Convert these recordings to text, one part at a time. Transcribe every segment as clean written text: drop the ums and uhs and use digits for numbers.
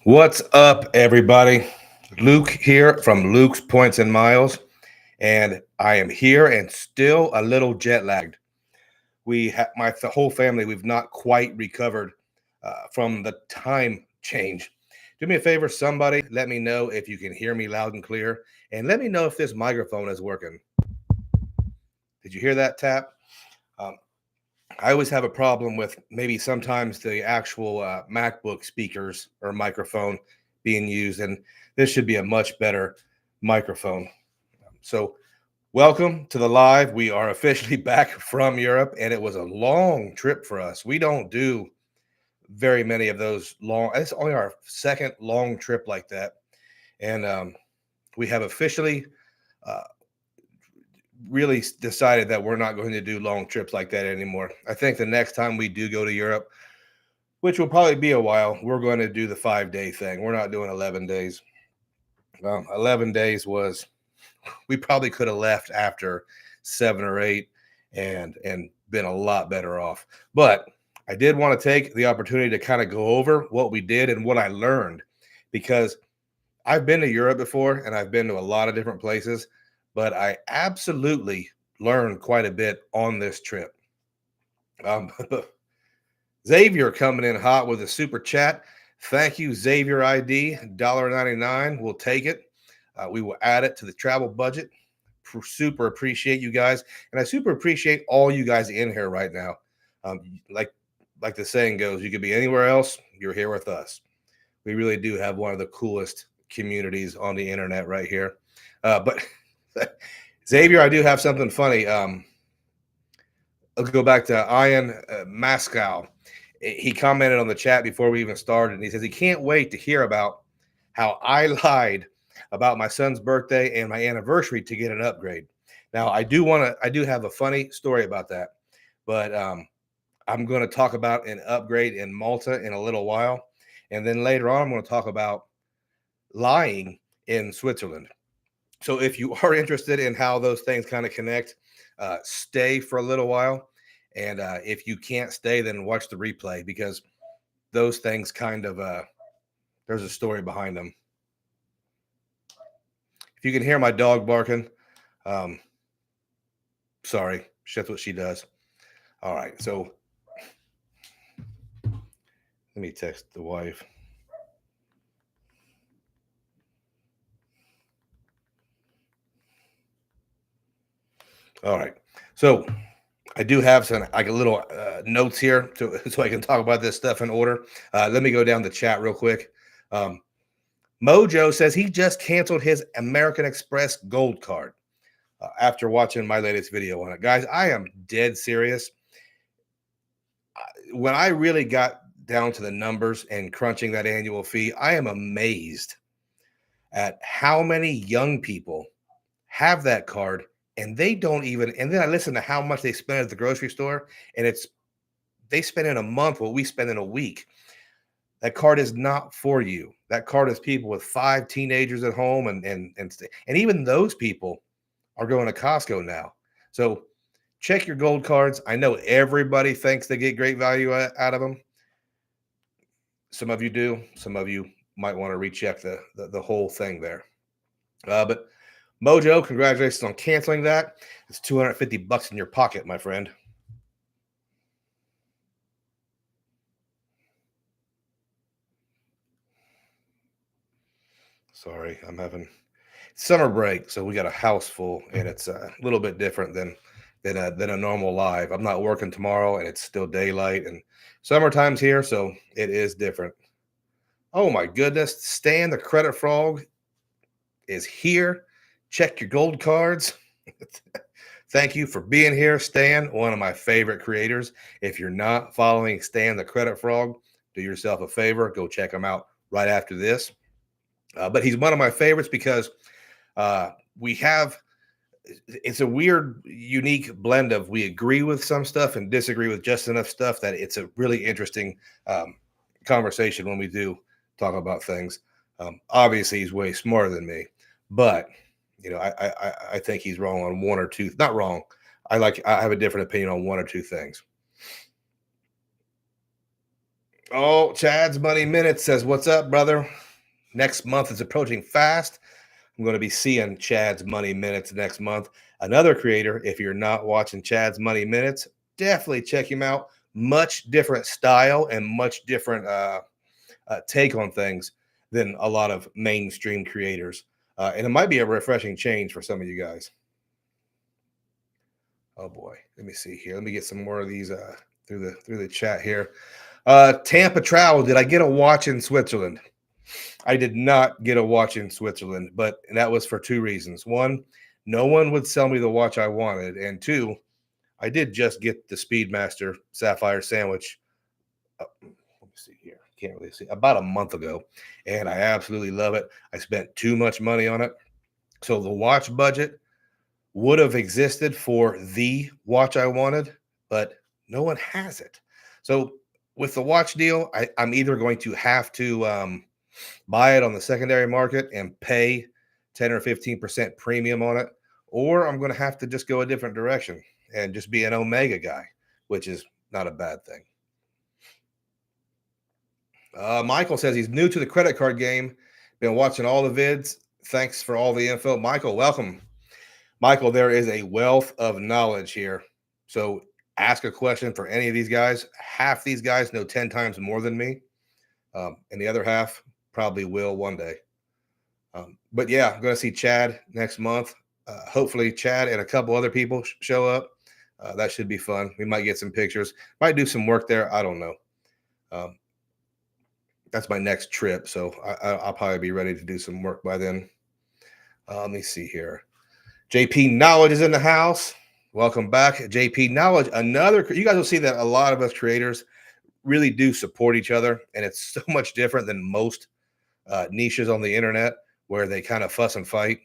What's up, everybody? Luke here from Luke's Points and Miles, and I am here and still a little jet lagged. The whole family, we've not quite recovered from the time change. Do me a favor, somebody, let me know if you can hear me loud and clear, and let me know if this microphone is working. Did you hear that tap? Um, I always have a problem with maybe sometimes the actual MacBook speakers or microphone being used, and this should be a much better microphone. So, welcome to the live. We are officially back from Europe, and it was a long trip for us. We don't do very many of those long. It's only our second long trip like that, and we have officially uh, really decided that we're not going to do long trips like that anymore. I think the next time we do go to Europe, which will probably be a while, we're going to do the 5 day thing. We're not doing 11 days. 11 days was, we probably could have left after 7 or 8 and been a lot better off. But I did want to take the opportunity to kind of go over what we did and what I learned, because I've been to Europe before and I've been to a lot of different places, but I absolutely learned quite a bit on this trip. Um, Xavier coming in hot with a super chat. Thank you, Xavier ID, $1.99. We'll take it. We will add it to the travel budget. Super appreciate you guys. And I super appreciate all you guys in here right now. Um, like like the saying goes, you could be anywhere else. You're here with us. We really do have one of the coolest communities on the internet right here. But Xavier, I do have something funny. I'll go back to Ian Mascow. He commented on the chat before we even started, and he says he can't wait to hear about how I lied about my son's birthday and my anniversary to get an upgrade. Now, I do have a funny story about that, but I'm going to talk about an upgrade in Malta in a little while, and then later on, I'm going to talk about lying in Switzerland. So, if you are interested in how those things kind of connect, stay for a little while. And if you can't stay, then watch the replay, because those things kind of, there's a story behind them. If you can hear my dog barking, um, sorry, that's what she does. All right. So let me text the wife. All right. So I do have some like a little notes here so I can talk about this stuff in order. Let me go down the chat real quick. Um, Mojo says he just canceled his American Express Gold card after watching my latest video on it. Guys, I am dead serious. When I really got down to the numbers and crunching that annual fee, I am amazed at how many young people have that card and they don't even. And then I listen to how much they spend at the grocery store, and they spend in a month what we spend in a week. That card is not for you. That card is people with 5 teenagers at home, and even those people are going to Costco now. So check your gold cards. I know everybody thinks they get great value out of them. Some of you do. Some of you might want to recheck the whole thing there. But Mojo, congratulations on canceling that. It's $250 in your pocket, my friend. Sorry, I'm having summer break, so we got a house full, and it's a little bit different than a normal live. I'm not working tomorrow, and it's still daylight, and summertime's here, so it is different. Oh my goodness, Stan the Credit Frog is here. Check your gold cards. Thank you for being here, Stan, one of my favorite creators. If you're not following Stan the Credit Frog, do yourself a favor, go check him out right after this. But he's one of my favorites because we have, it's a weird, unique blend of we agree with some stuff and disagree with just enough stuff that it's a really interesting conversation when we do talk about things. Obviously, he's way smarter than me, but I think he's wrong on one or two. Not wrong. I have a different opinion on one or two things. Oh, Chad's Money Minute says, "What's up, brother? Next month is approaching fast. I'm going to be seeing Chad's Money Minutes next month." Another creator, if you're not watching Chad's Money Minutes, definitely check him out. Much different style and much different take on things than a lot of mainstream creators. And it might be a refreshing change for some of you guys. Oh boy, let me see here. Let me get some more of these through the chat here. Tampa travel. Did I get a watch in Switzerland? I did not get a watch in Switzerland, but that was for two reasons. One, no one would sell me the watch I wanted, and two, I did just get the Speedmaster Sapphire Sandwich. Let me see here. Can't really see. About a month ago, and I absolutely love it. I spent too much money on it, so the watch budget would have existed for the watch I wanted, but no one has it. So with the watch deal, I'm either going to have to buy it on the secondary market and pay 10 or 15% premium on it, or I'm going to have to just go a different direction and just be an Omega guy, which is not a bad thing. Michael says he's new to the credit card game, been watching all the vids. Thanks for all the info. Michael, welcome. Michael, there is a wealth of knowledge here. So ask a question for any of these guys. Half these guys know 10 times more than me, and the other half probably will one day. But yeah, I'm going to see Chad next month. Hopefully, Chad and a couple other people show up. That should be fun. We might get some pictures. Might do some work there. I don't know. That's my next trip, so I'll probably be ready to do some work by then. Let me see here. JP Knowledge is in the house. Welcome back, JP Knowledge. You guys will see that a lot of us creators really do support each other, and it's so much different than most niches on the internet where they kind of fuss and fight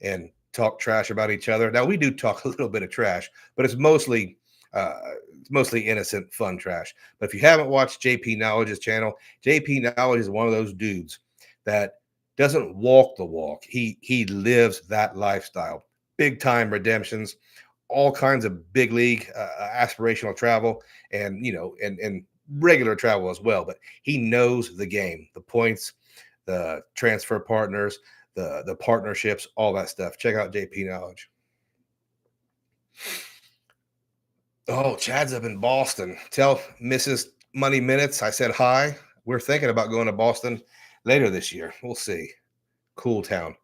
and talk trash about each other. Now we do talk a little bit of trash, but it's mostly innocent, fun trash. But if you haven't watched JP Knowledge's channel, JP Knowledge is one of those dudes that doesn't walk the walk. He lives that lifestyle. Big time redemptions, all kinds of big league aspirational travel, and and regular travel as well. But he knows the game, the points, the transfer partners, the partnerships, all that stuff. Check out JP Knowledge. Oh, Chad's up in Boston. Tell Mrs. Money Minutes I said hi. We're thinking about going to Boston later this year. We'll see. Cool town.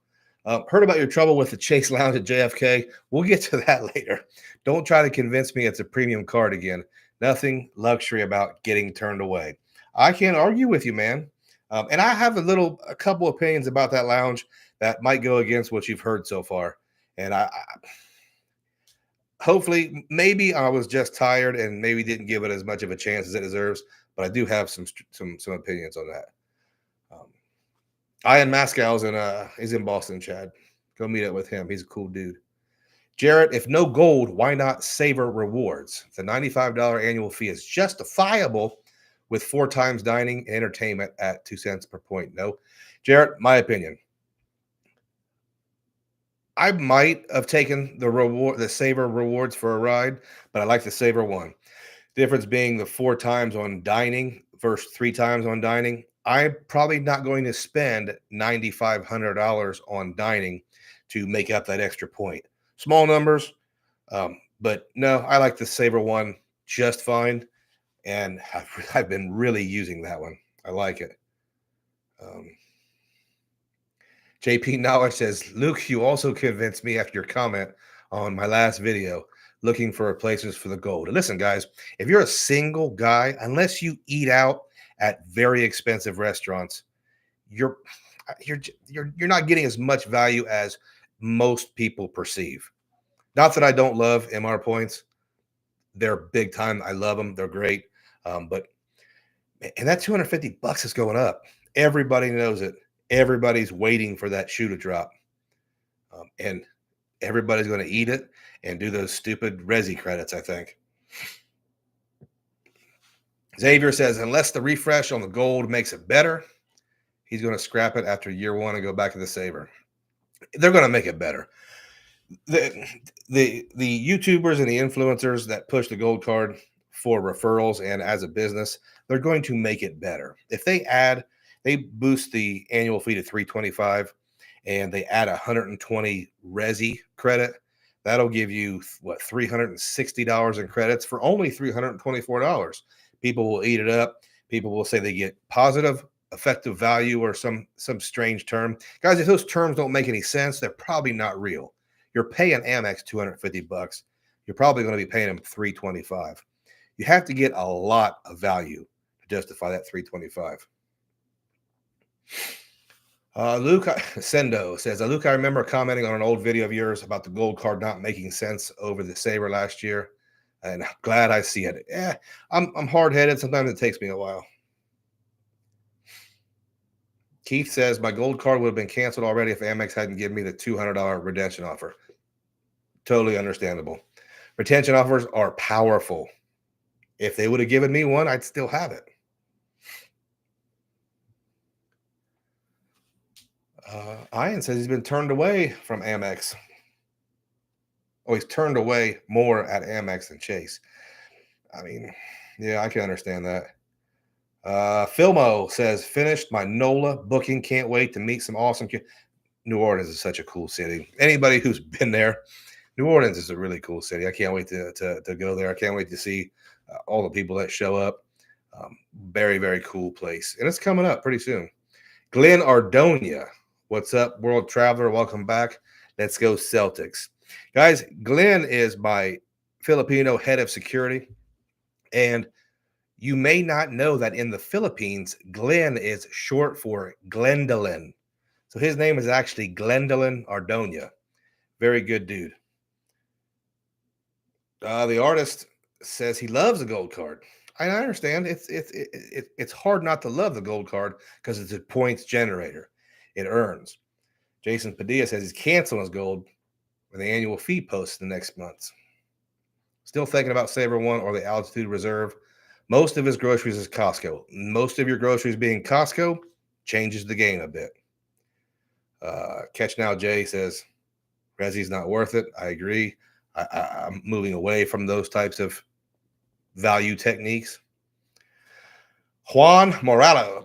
Heard about your trouble with the Chase Lounge at JFK. We'll get to that later. Don't try to convince me it's a premium card again. Nothing luxury about getting turned away. I can't argue with you, man. And I have a couple opinions about that lounge that might go against what you've heard so far. And I hopefully, maybe I was just tired and maybe didn't give it as much of a chance as it deserves. But I do have some opinions on that. Ian Mascow's he's in Boston, Chad. Go meet up with him. He's a cool dude. Jarrett, if no gold, why not Savor Rewards? The $95 annual fee is justifiable with 4 times dining and entertainment at 2 cents per point. No, Jarrett, my opinion. I might have taken the Savor Rewards for a ride, but I like the Savor one. Difference being the 4 times on dining versus 3 times on dining. I'm probably not going to spend $9,500 on dining to make up that extra point. Small numbers, but no, I like the Savor one just fine, and I've been really using that one. I like it. JP Knowledge says, Luke, you also convinced me after your comment on my last video looking for replacements for the gold. Listen, guys, if you're a single guy, unless you eat out at very expensive restaurants, you're not getting as much value as most people perceive. Not that I don't love MR points. They're big time. I love them. They're great. But that $250 is going up. Everybody knows it. Everybody's waiting for that shoe to drop. And everybody's going to eat it and do those stupid Resi credits, I think. Xavier says, unless the refresh on the gold makes it better, he's going to scrap it after year 1 and go back to the Saver. They're going to make it better. The YouTubers and the influencers that push the gold card for referrals and as a business, they're going to make it better. If they boost the annual fee to 325 and they add 120 Resi credit, that'll give you what, $360 in credits for only $324. People will eat it up. People will say they get positive effective value or some strange term. Guys, if those terms don't make any sense, they're probably not real. You're paying Amex $250. You're probably going to be paying them $325. You have to get a lot of value to justify that $325. Luke Sendo says, Luke, I remember commenting on an old video of yours about the gold card not making sense over the Sabre last year, and I'm glad I see it. I'm hard-headed. Sometimes it takes me a while. Keith says, my gold card would have been canceled already if Amex hadn't given me the $200 redemption offer. Totally understandable. Retention offers are powerful. If they would have given me one, I'd still have it. Ian says he's been turned away from Amex. Oh, he's turned away more at Amex than Chase. I mean, yeah, I can understand that. Filmo says, finished my NOLA booking. Can't wait to meet some awesome kids. New Orleans is such a cool city. Anybody who's been there, New Orleans is a really cool city. I can't wait to go there. I can't wait to see all the people that show up. Very, very cool place. And it's coming up pretty soon. Glenn Ardonia. What's up, world traveler? Welcome back. Let's go Celtics. Guys, Glenn is my Filipino head of security. And you may not know that in the Philippines, Glenn is short for Glendolyn. So his name is actually Glendolyn Ardonia. Very good dude. The artist says he loves the gold card. I understand. It's hard not to love the gold card because it's a points generator. It earns. Jason Padilla says he's canceling his gold when the annual fee posts the next month. Still thinking about Sabre One or the Altitude Reserve. Most of his groceries is Costco. Most of your groceries being Costco changes the game a bit. Catch Now Jay says Resi's not worth it. I agree. I'm moving away from those types of value techniques. Juan Morelos.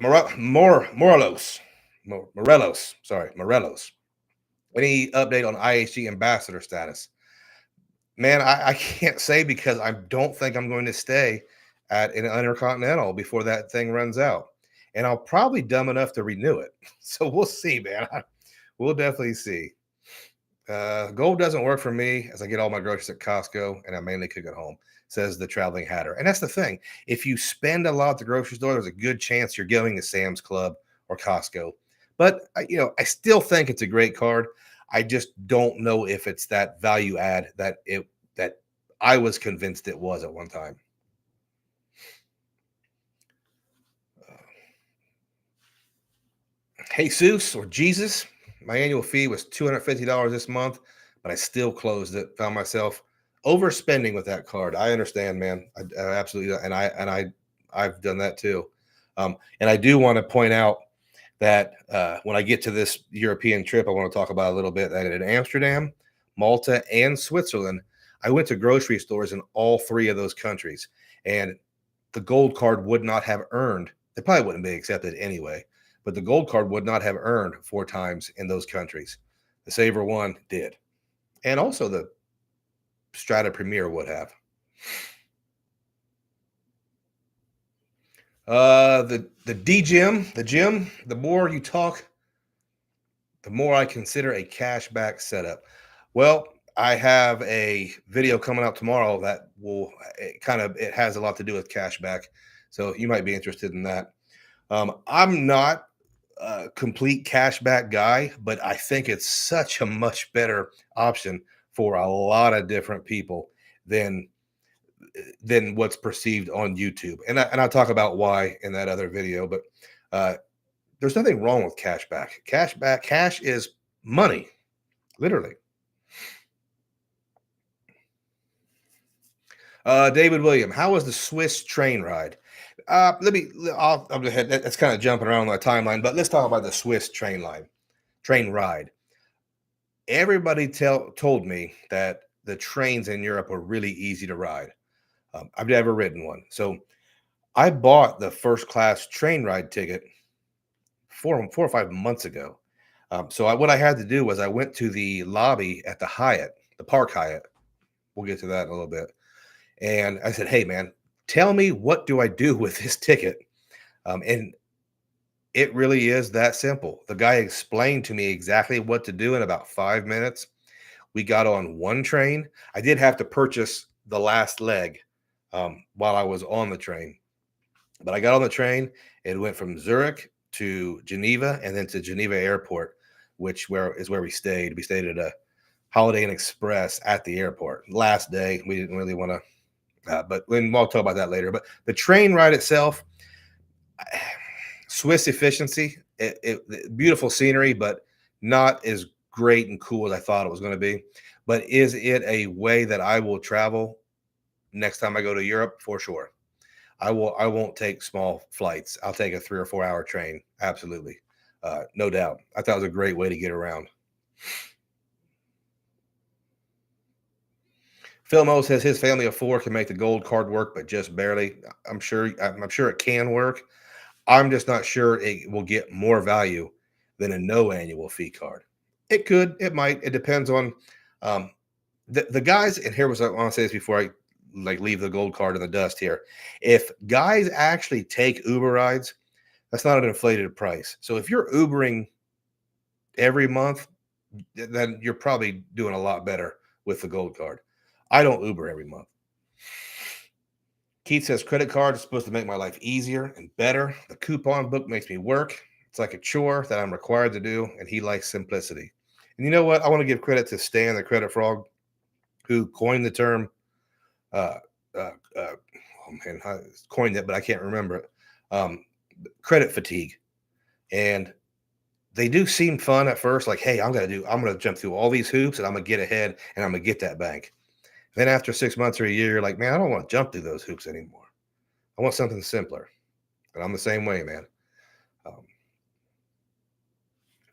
Any update on IHG ambassador status? Man, I can't say because I don't think I'm going to stay at an Intercontinental before that thing runs out. And I'll probably dumb enough to renew it. So we'll see, man. We'll definitely see. Gold doesn't work for me as I get all my groceries at Costco and I mainly cook at home, says the traveling hatter. And that's the thing. If you spend a lot at the grocery store, there's a good chance you're going to Sam's Club or Costco. But, I still think it's a great card. I just don't know if it's that value add that I was convinced it was at one time. Jesus or Jesus, my annual fee was $250 this month, but I still closed it. Found myself overspending with that card. I understand, man. I absolutely, and I've done that too. And I do want to point out that when I get to this European trip, I want to talk about a little bit that in Amsterdam, Malta, and Switzerland, I went to grocery stores in all three of those countries, and the gold card would not have earned. They probably wouldn't be accepted anyway, but the gold card would not have earned 4 times in those countries. The Sabre One did, and also the Strata Premier would have. The gym, the more you talk, the more I consider a cashback setup. Well, I have a video coming out tomorrow that it has a lot to do with cashback. So you might be interested in that. I'm not a complete cashback guy, but I think it's such a much better option for a lot of different people than what's perceived on YouTube. And I'll talk about why in that other video, but there's nothing wrong with cashback. Cash is money, literally. David William, how was the Swiss train ride? I'll go ahead. That's kind of jumping around the timeline, but let's talk about the Swiss train ride. Everybody told me that the trains in Europe are really easy to ride. I've never ridden one. So I bought the first class train ride ticket 4 or 5 months ago. What I had to do was I went to the lobby at the Hyatt, the Park Hyatt. We'll get to that in a little bit. And I said, "Hey, man, tell me what do I do with this ticket?" And it really is that simple. The guy explained to me exactly what to do in about 5 minutes. We got on one train. I did have to purchase the last leg while I was on the train, but I got on the train. It went from Zurich to Geneva and then to Geneva Airport, which where is where we stayed. We stayed at a Holiday Inn Express at the airport. Last day, we didn't really want to, but we'll talk about that later. But the train ride itself, Swiss efficiency, beautiful scenery, but not as great and cool as I thought it was going to be. But is it a way that I will travel next time I go to Europe? For sure. I will. I won't take small flights. I'll take a 3 or 4 hour train. Absolutely, no doubt. I thought it was a great way to get around. Phil Mo says his family of four can make the gold card work, but just barely. I'm sure. I'm sure it can work. I'm just not sure it will get more value than a no annual fee card. It could, it might. It depends on um, the guys. And here was I want to say this before I like leave the gold card in the dust here. If guys actually take Uber rides, that's not an inflated price. So if you're Ubering every month, then you're probably doing a lot better with the gold card. I don't Uber every month. Keith says credit card is supposed to make my life easier and better. The coupon book makes me work. It's like a chore that I'm required to do, and he likes simplicity. And you know what? I want to give credit to Stan, the credit frog, who coined the term. Uh, uh, uh, oh man, I coined it, but I can't remember it. Um, Credit fatigue, and they do seem fun at first. Like, hey, I'm gonna jump through all these hoops, and I'm gonna get ahead, and I'm gonna get that bank. Then after 6 months or a year, you're like, man, I don't want to jump through those hoops anymore. I want something simpler. And I'm the same way, man. Um,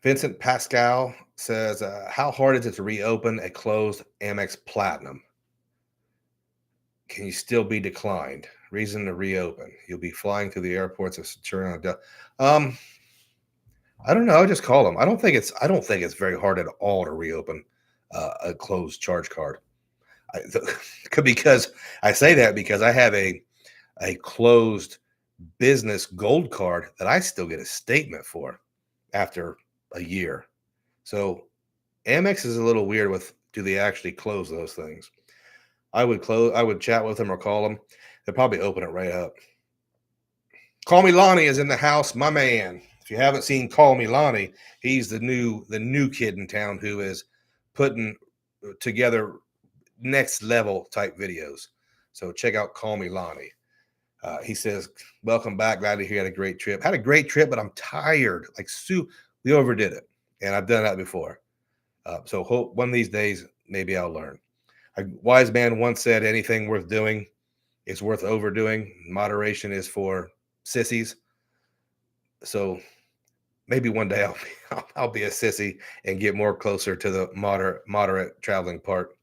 Vincent Pascal says, how hard is it to reopen a closed Amex Platinum? Can you still be declined? Reason to reopen. You'll be flying through the airports of Centurion. Um, I don't know. Just call them. I don't think it's very hard at all to reopen a closed charge card. I, because I say that because I have a closed business gold card that I still get a statement for after a year. So Amex is a little weird with do they actually close those things? I would chat with them or call them. They'll probably open it right up. Call Me Lonnie is in the house, my man. If you haven't seen Call Me Lonnie, he's the new kid in town who is putting together next level type videos. So check out Call Me Lonnie. He says, "Welcome back. Glad to hear you had a great trip. Had a great trip, but I'm tired. Like we overdid it, and I've done that before. So hope one of these days maybe I'll learn." A wise man once said, "Anything worth doing is worth overdoing. Moderation is for sissies." So maybe one day I'll be a sissy and get more closer to the moderate traveling part.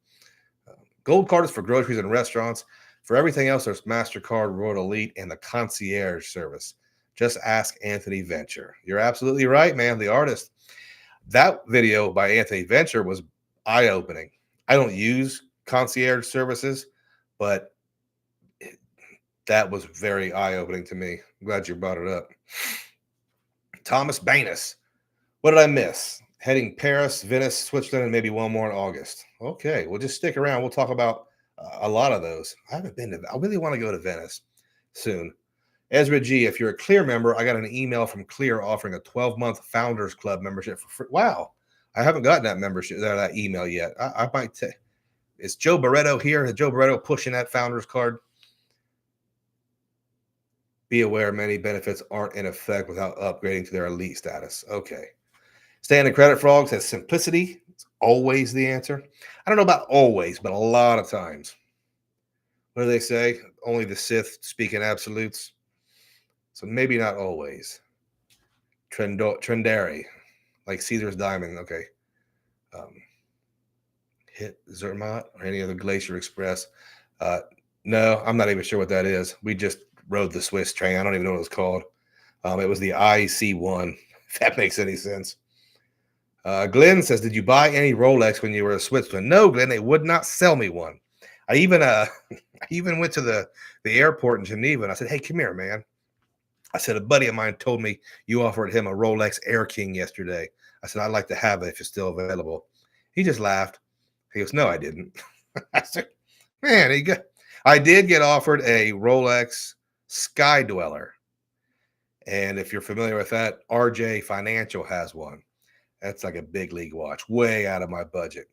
Gold card is for groceries and restaurants. For everything else, there's MasterCard, World Elite, and the concierge service. Just ask Anthony Venture. You're absolutely right, man. The artist. That video by Anthony Venture was eye opening. I don't use concierge services, but that was very eye opening to me. I'm glad you brought it up. Thomas Banus. What did I miss? Heading Paris, Venice, Switzerland, and maybe one more in August. Okay, well, just stick around. We'll talk about a lot of those. I haven't been to. I really want to go to Venice soon. Ezra G, if you're a Clear member, I got an email from Clear offering a 12-month Founders Club membership for free. Wow, I haven't gotten that membership, that email yet. I might take. Is Joe Barretto here? Is Joe Barretto pushing that Founders card? Be aware many benefits aren't in effect without upgrading to their elite status. Okay. Standing Credit Frog says simplicity is always the answer. I don't know about always, but a lot of times. What do they say? Only the Sith speak in absolutes. So maybe not always. Trendari, like Caesar's Diamond. Okay. Um, Hit Zermatt or any other Glacier Express. No, I'm not even sure what that is. We just rode the Swiss train. I don't even know what it was called. It was the IC1, if that makes any sense. Glenn says, "Did you buy any Rolex when you were in Switzerland?" No, Glenn, they would not sell me one. I even I even went to the airport in Geneva and I said, "Hey, come here, man." I said, "A buddy of mine told me you offered him a Rolex Air King yesterday." I said, "I'd like to have it if it's still available." He just laughed. He goes, "No, I didn't." I said, "Man, I did get offered a Rolex Sky Dweller. And if you're familiar with that, RJ Financial has one. That's like a big league watch, way out of my budget.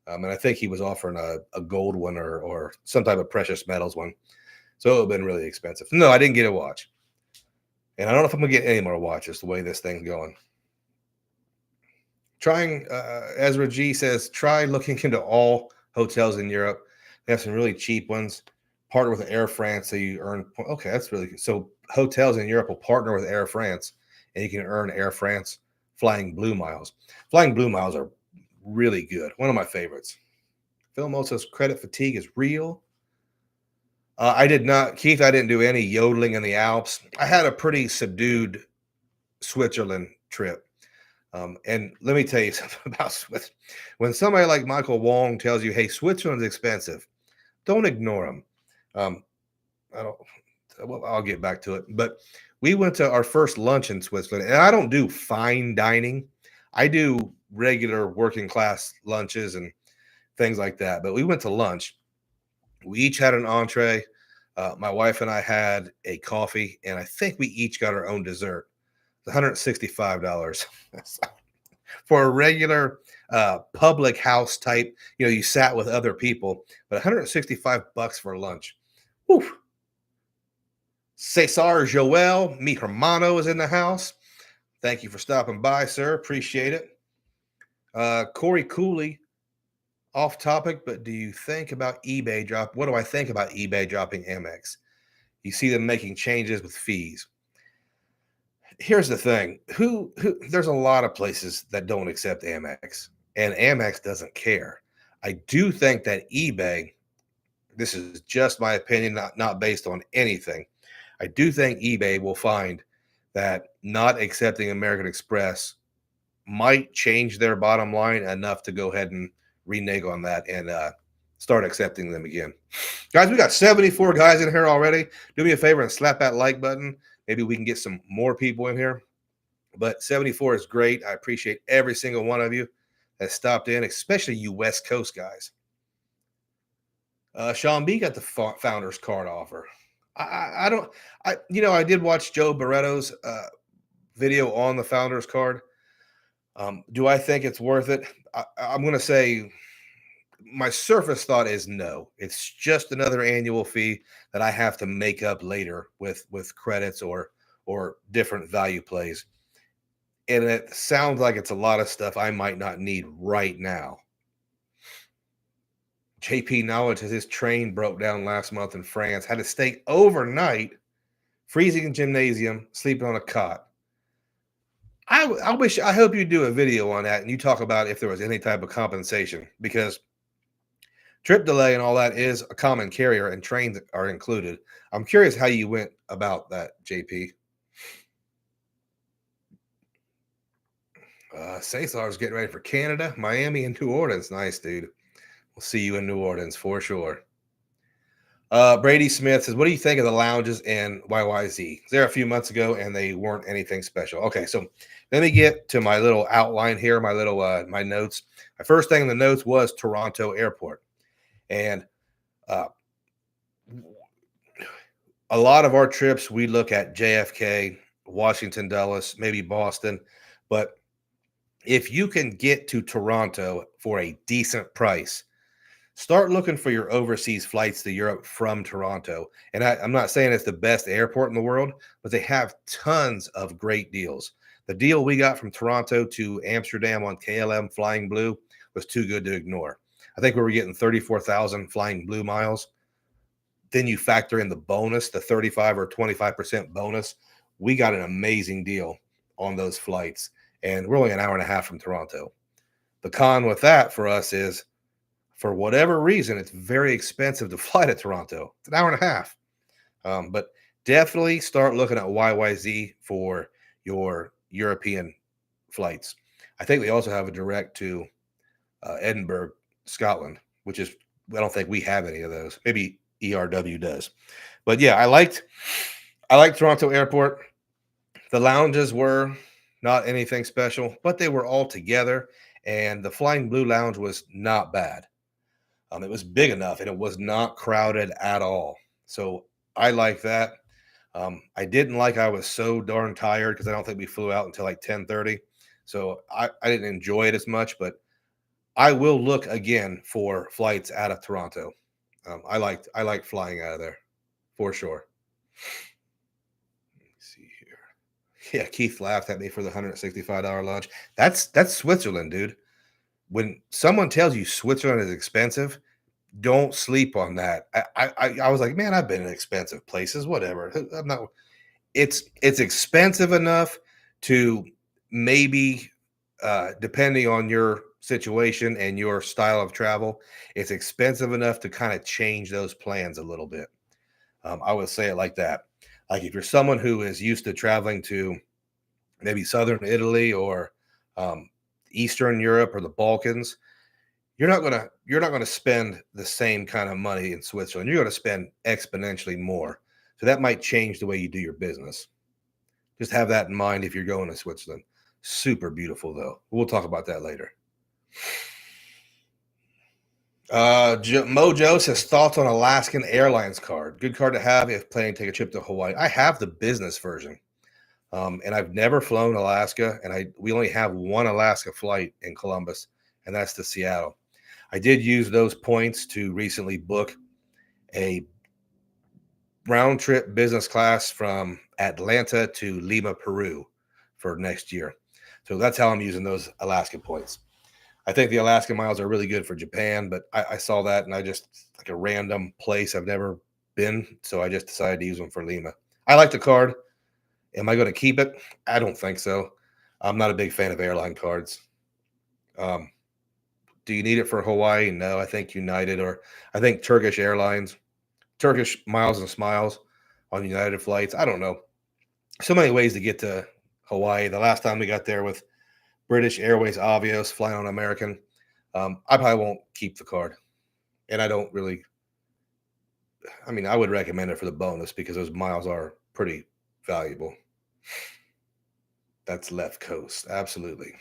And I think he was offering a gold one or some type of precious metals one. So it would have been really expensive. No, I didn't get a watch. And I don't know if I'm going to get any more watches the way this thing's going. Ezra G says, try looking into all hotels in Europe. They have some really cheap ones. Partner with Air France so you earn. Okay, that's really good. So hotels in Europe will partner with Air France and you can earn Air France Flying Blue miles. Flying Blue miles are really good. One of my favorites. Phil Mo says credit fatigue is real. I did not, Keith, I didn't do any yodeling in the Alps. I had a pretty subdued Switzerland trip. And let me tell you something about Switzerland. When somebody like Michael Wong tells you, hey, Switzerland's expensive, don't ignore him. I don't, well, I'll get back to it. But we went to our first lunch in Switzerland, and I don't do fine dining. I do regular working class lunches and things like that. But we went to lunch. We each had an entree. My wife and I had a coffee, and I think we each got our own dessert. It's $165 for a regular public house type. You know, you sat with other people, but $165 for lunch. Whew. Cesar Joel, mi hermano, is in the house. Thank you for stopping by, sir. Appreciate it. Corey Cooley, off topic, but do you think about eBay drop? What do I think about eBay dropping Amex? You see them making changes with fees. Here's the thing. There's a lot of places that don't accept Amex, and Amex doesn't care. I do think that eBay, this is just my opinion, not based on anything. I do think eBay will find that not accepting American Express might change their bottom line enough to go ahead and renege on that and start accepting them again. Guys, we got 74 guys in here already. Do me a favor and slap that like button. Maybe we can get some more people in here. But 74 is great. I appreciate every single one of you that stopped in, especially you West Coast guys. Sean B got the founder's card offer. I did watch Joe Barretto's video on the founder's card. Do I think it's worth it? I'm going to say my surface thought is no. It's just another annual fee that I have to make up later with credits or different value plays. And it sounds like it's a lot of stuff I might not need right now. JP Knowledge says his train broke down last month in France, had to stay overnight, freezing in gymnasium, sleeping on a cot. I hope you do a video on that and you talk about if there was any type of compensation, because trip delay and all that is a common carrier and trains are included. I'm curious how you went about that, JP. Cesar's getting ready for Canada, Miami, and New Orleans. Nice, dude. We'll see you in New Orleans for sure. Brady Smith says, what do you think of the lounges in YYZ? There a few months ago, and they weren't anything special. Okay, so let me get to my little outline here, my little my notes. My first thing in the notes was Toronto Airport. And a lot of our trips, we look at JFK, Washington, Dulles, maybe Boston. But if you can get to Toronto for a decent price, start looking for your overseas flights to Europe from Toronto. And I'm not saying it's the best airport in the world, but they have tons of great deals. The deal we got from Toronto to Amsterdam on KLM Flying Blue was too good to ignore. I think we were getting 34,000 Flying Blue miles. Then you factor in the bonus, the 35 or 25% bonus. We got an amazing deal on those flights. And we're only an hour and a half from Toronto. The con with that for us is, for whatever reason, it's very expensive to fly to Toronto. It's an hour and a half. But definitely start looking at YYZ for your European flights. I think they also have a direct to Edinburgh, Scotland, which is I don't think we have any of those. Maybe ERW does, but yeah, I like Toronto Airport. The lounges were not anything special, but they were all together, and the Flying Blue Lounge was not bad. It was big enough, and it was not crowded at all. So I like that. I didn't like I was so darn tired because I don't think we flew out until like 10:30. So I didn't enjoy it as much, but I will look again for flights out of Toronto. I like flying out of there for sure. Let's see here. Yeah, Keith laughed at me for the $165 lunch. That's Switzerland, dude. When someone tells you Switzerland is expensive, don't sleep on that. I was like, man, I've been in expensive places, whatever. I'm not. It's expensive enough to maybe, depending on your situation and your style of travel, it's expensive enough to kind of change those plans a little bit. I would say it like that. Like if you're someone who is used to traveling to maybe southern Italy or um, Eastern Europe or the Balkans, you're not gonna spend the same kind of money in Switzerland. You're gonna spend exponentially more. So that might change the way you do your business. Just have that in mind if you're going to Switzerland. Super beautiful though. We'll talk about that later. Mojo says thoughts on Alaskan Airlines card. Good card to have if planning to take a trip to Hawaii. I have the business version, and I've never flown Alaska, and we only have one Alaska flight in Columbus, and that's to Seattle. I did use those points to recently book a round trip business class from Atlanta to Lima, Peru for next year. So that's how I'm using those Alaska points. I think the Alaska miles are really good for Japan, but I saw that and I just like a random place I've never been. So I just decided to use them for Lima. I like the card. Am I going to keep it? I don't think so. I'm not a big fan of airline cards. Um, do you need it for Hawaii? No, I think United or I think Turkish Airlines, Turkish Miles and Smiles on United flights. I don't know. So many ways to get to Hawaii. The last time we got there with British Airways Avios flying on American, I probably won't keep the card. And I don't really, I mean, I would recommend it for the bonus because those miles are pretty valuable. That's left coast. Absolutely.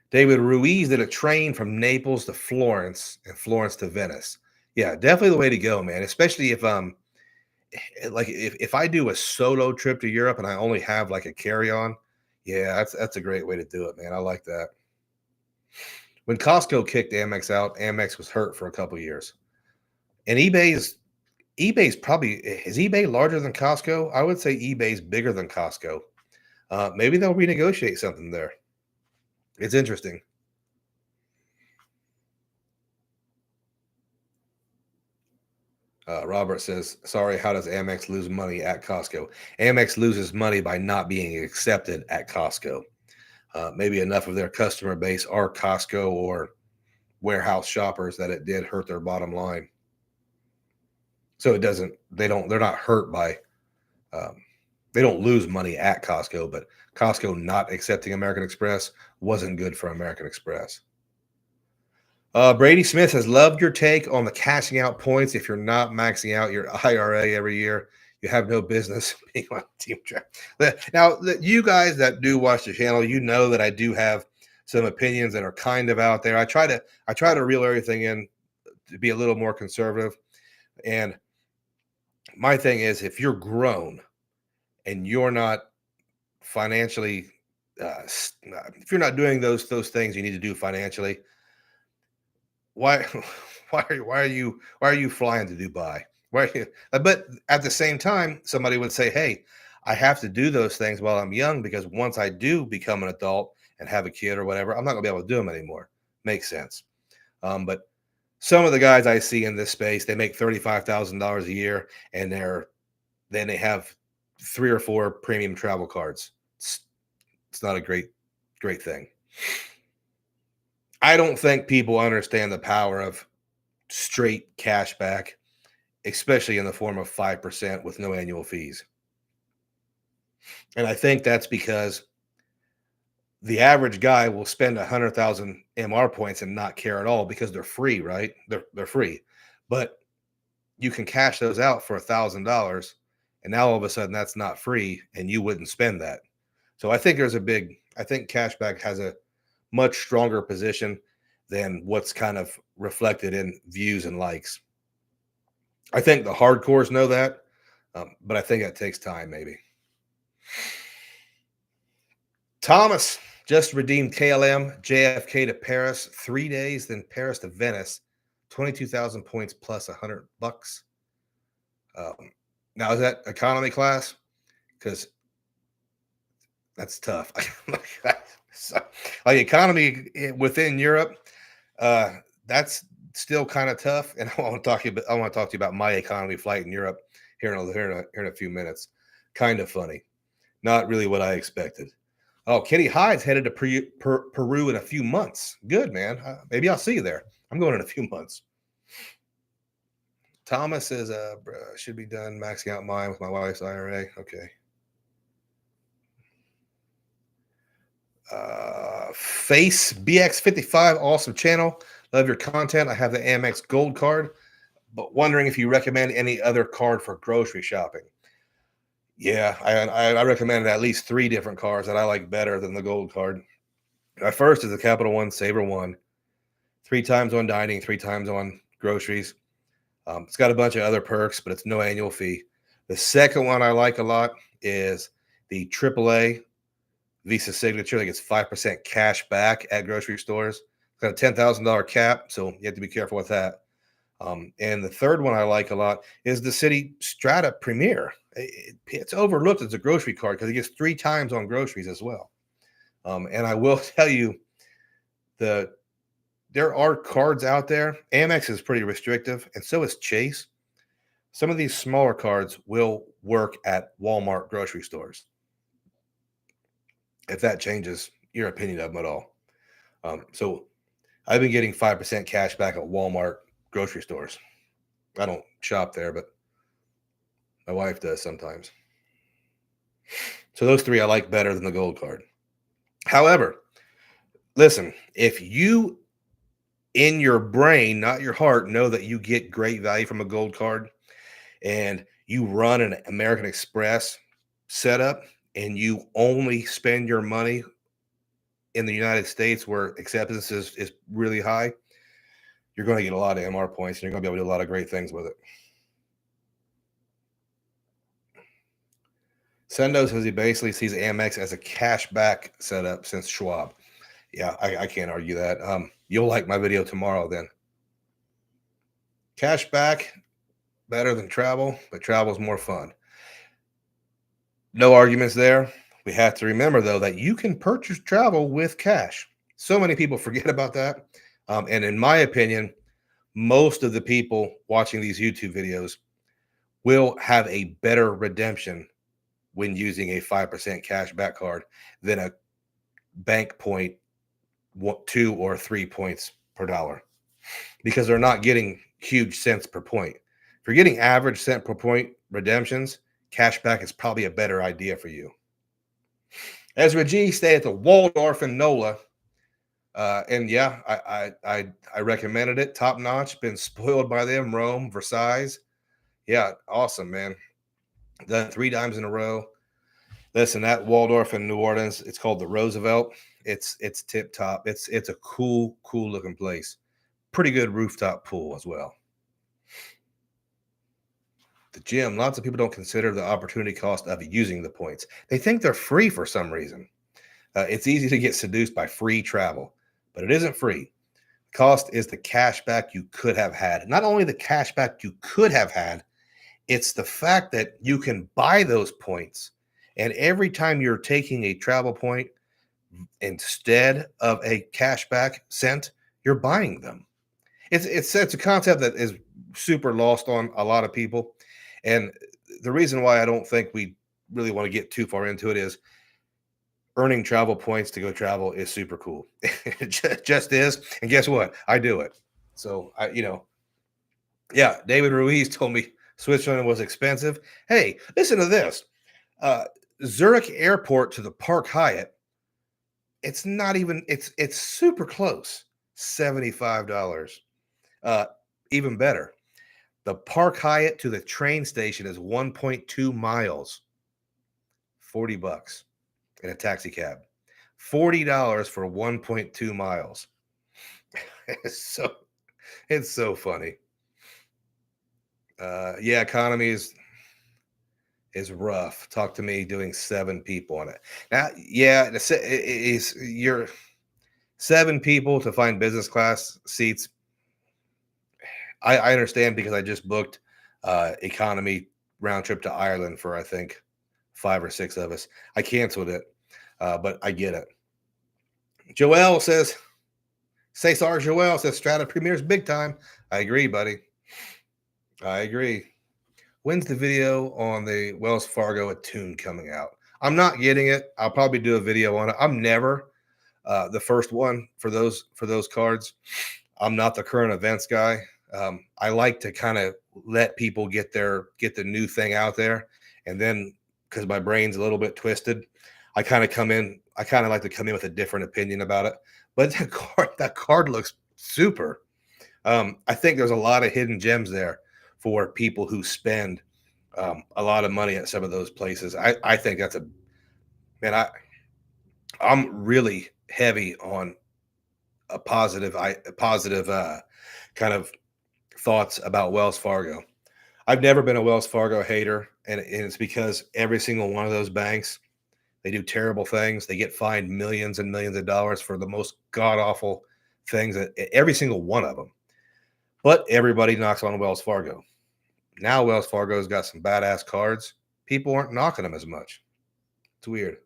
David Ruiz did a train from Naples to Florence and Florence to Venice. Yeah, definitely the way to go, man. Especially if like if I do a solo trip to Europe and I only have like a carry-on, yeah, that's a great way to do it, man. I like that. When Costco kicked Amex out, Amex was hurt for a couple years. And eBay's probably is eBay larger than Costco? I would say eBay's bigger than Costco. Maybe they'll renegotiate something there. It's interesting. Robert says, sorry, how does Amex lose money at Costco? Amex loses money by not being accepted at Costco. Maybe enough of their customer base are Costco or warehouse shoppers that it did hurt their bottom line. So they're not hurt by, um, they don't lose money at Costco, but Costco not accepting American Express wasn't good for American Express. Brady Smith has loved your take on the cashing out points. If you're not maxing out your IRA every year, you have no business being on team track. Now, you guys that do watch the channel, you know that I do have some opinions that are kind of out there. I try to reel everything in to be a little more conservative. And my thing is, if you're grown and you're not financially, if you're not doing those things you need to do financially, why why are you flying to Dubai? Why are you, but at the same time, somebody would say, hey, I have to do those things while I'm young because once I do become an adult and have a kid or whatever, I'm not gonna be able to do them anymore. Makes sense. But some of the guys I see in this space, they make $35,000 a year and then they have 3 or 4 premium travel cards. It's not a great thing. I don't think people understand the power of straight cash back especially in the form of 5% with no annual fees. And I think that's because the average guy will spend 100,000 MR points and not care at all because they're free, right? They're free. But you can cash those out for $1,000, and now all of a sudden that's not free and you wouldn't spend that. So I think I think cashback has a much stronger position than what's kind of reflected in views and likes. I think the hardcores know that, but I think that takes time, maybe. Thomas just redeemed KLM JFK to Paris, 3 days, then Paris to Venice, 22,000 points plus $100. Now, is that economy class? Because that's tough. Like economy within Europe, that's still kind of tough. And I want to talk to you about my economy flight in Europe here in a few minutes. Kind of funny, not really what I expected. Oh, Kitty Hyde's headed to Peru in a few months. Good, man. Maybe I'll see you there. I'm going in a few months. Thomas says, should be done maxing out mine with my wife's IRA. Okay. Face BX55, awesome channel. Love your content. I have the Amex Gold card, but wondering if you recommend any other card for grocery shopping. Yeah, I recommended at least 3 different cards that I like better than the Gold card. My first is the Capital One Saver One, 3 times on dining, 3 times on groceries. It's got a bunch of other perks, but it's no annual fee. The second one I like a lot is the AAA Visa Signature that gets 5% cash back at grocery stores. It's got a $10,000 cap, so you have to be careful with that. And the third one I like a lot is the City Strata Premier. It's overlooked as a grocery card because it gets 3 times on groceries as well. And I will tell you, there are cards out there. Amex is pretty restrictive, and so is Chase. Some of these smaller cards will work at Walmart grocery stores. If that changes your opinion of them at all. So I've been getting 5% cash back at Walmart grocery stores. I don't shop there, but my wife does sometimes. So those 3 I like better than the Gold card. However, listen, if you in your brain, not your heart, know that you get great value from a Gold card and you run an American Express setup and you only spend your money in the United States where acceptance is really high, you're going to get a lot of MR points and you're going to be able to do a lot of great things with it. Sendo says he basically sees Amex as a cashback setup since Schwab. Yeah, I can't argue that. You'll like my video tomorrow then. Cashback, better than travel, but travel is more fun. No arguments there. We have to remember, though, that you can purchase travel with cash. So many people forget about that. And in my opinion, most of the people watching these YouTube videos will have a better redemption when using a 5% cashback card than a bank point 2 or 3 points per dollar, because they're not getting huge cents per point. If you're getting average cent per point redemptions, cashback is probably a better idea for you. Ezra G, stay at the Waldorf in NOLA. And yeah, I recommended it. Top notch. Been spoiled by them. Rome, Versailles. Yeah, awesome, man. Done 3 times in a row. Listen, that Waldorf in New Orleans, it's called the Roosevelt. It's tip top. It's a cool looking place. Pretty good rooftop pool as well. The gym, lots of people don't consider the opportunity cost of using the points. They think they're free for some reason. It's easy to get seduced by free travel, but it isn't free. The cost is the cash back you could have had. Not only the cash back you could have had, it's the fact that you can buy those points. And every time you're taking a travel point instead of a cashback cent, you're buying them. It's a concept that is super lost on a lot of people. And the reason why I don't think we really want to get too far into it is earning travel points to go travel is super cool. It just is. And guess what? I do it. So yeah, David Ruiz told me Switzerland was expensive. Hey, listen to this. Uh, Zurich Airport to the Park Hyatt. It's not even. It's super close. $75. Uh, Even better. The Park Hyatt to the train station is 1.2 miles. $40 in a taxi cab. $40 for 1.2 miles. It's so it's so funny. Yeah, economy is rough. Talk to me doing 7 people on it. Now, yeah, is you're 7 people to find business class seats. I understand because I just booked economy round trip to Ireland for I think 5 or 6 of us. I canceled it, but I get it. Joel says, Cesar Joel says Strata premieres big time. I agree, buddy. I agree. When's the video on the Wells Fargo Attune coming out? I'm not getting it. I'll probably do a video on it. I'm never the first one for those cards. I'm not the current events guy. I like to kind of let people get the new thing out there, and then because my brain's a little bit twisted, I kind of come in. I kind of like to come in with a different opinion about it. But that card looks super. I think there's a lot of hidden gems there for people who spend a lot of money at some of those places. I think that's a man. I'm really heavy on a positive kind of thoughts about Wells Fargo. I've never been a Wells Fargo hater, and it's because every single one of those banks, they do terrible things. They get fined millions and millions of dollars for the most god awful things. Every single one of them. But everybody knocks on Wells Fargo. Now Wells Fargo's got some badass cards. People aren't knocking them as much. It's weird.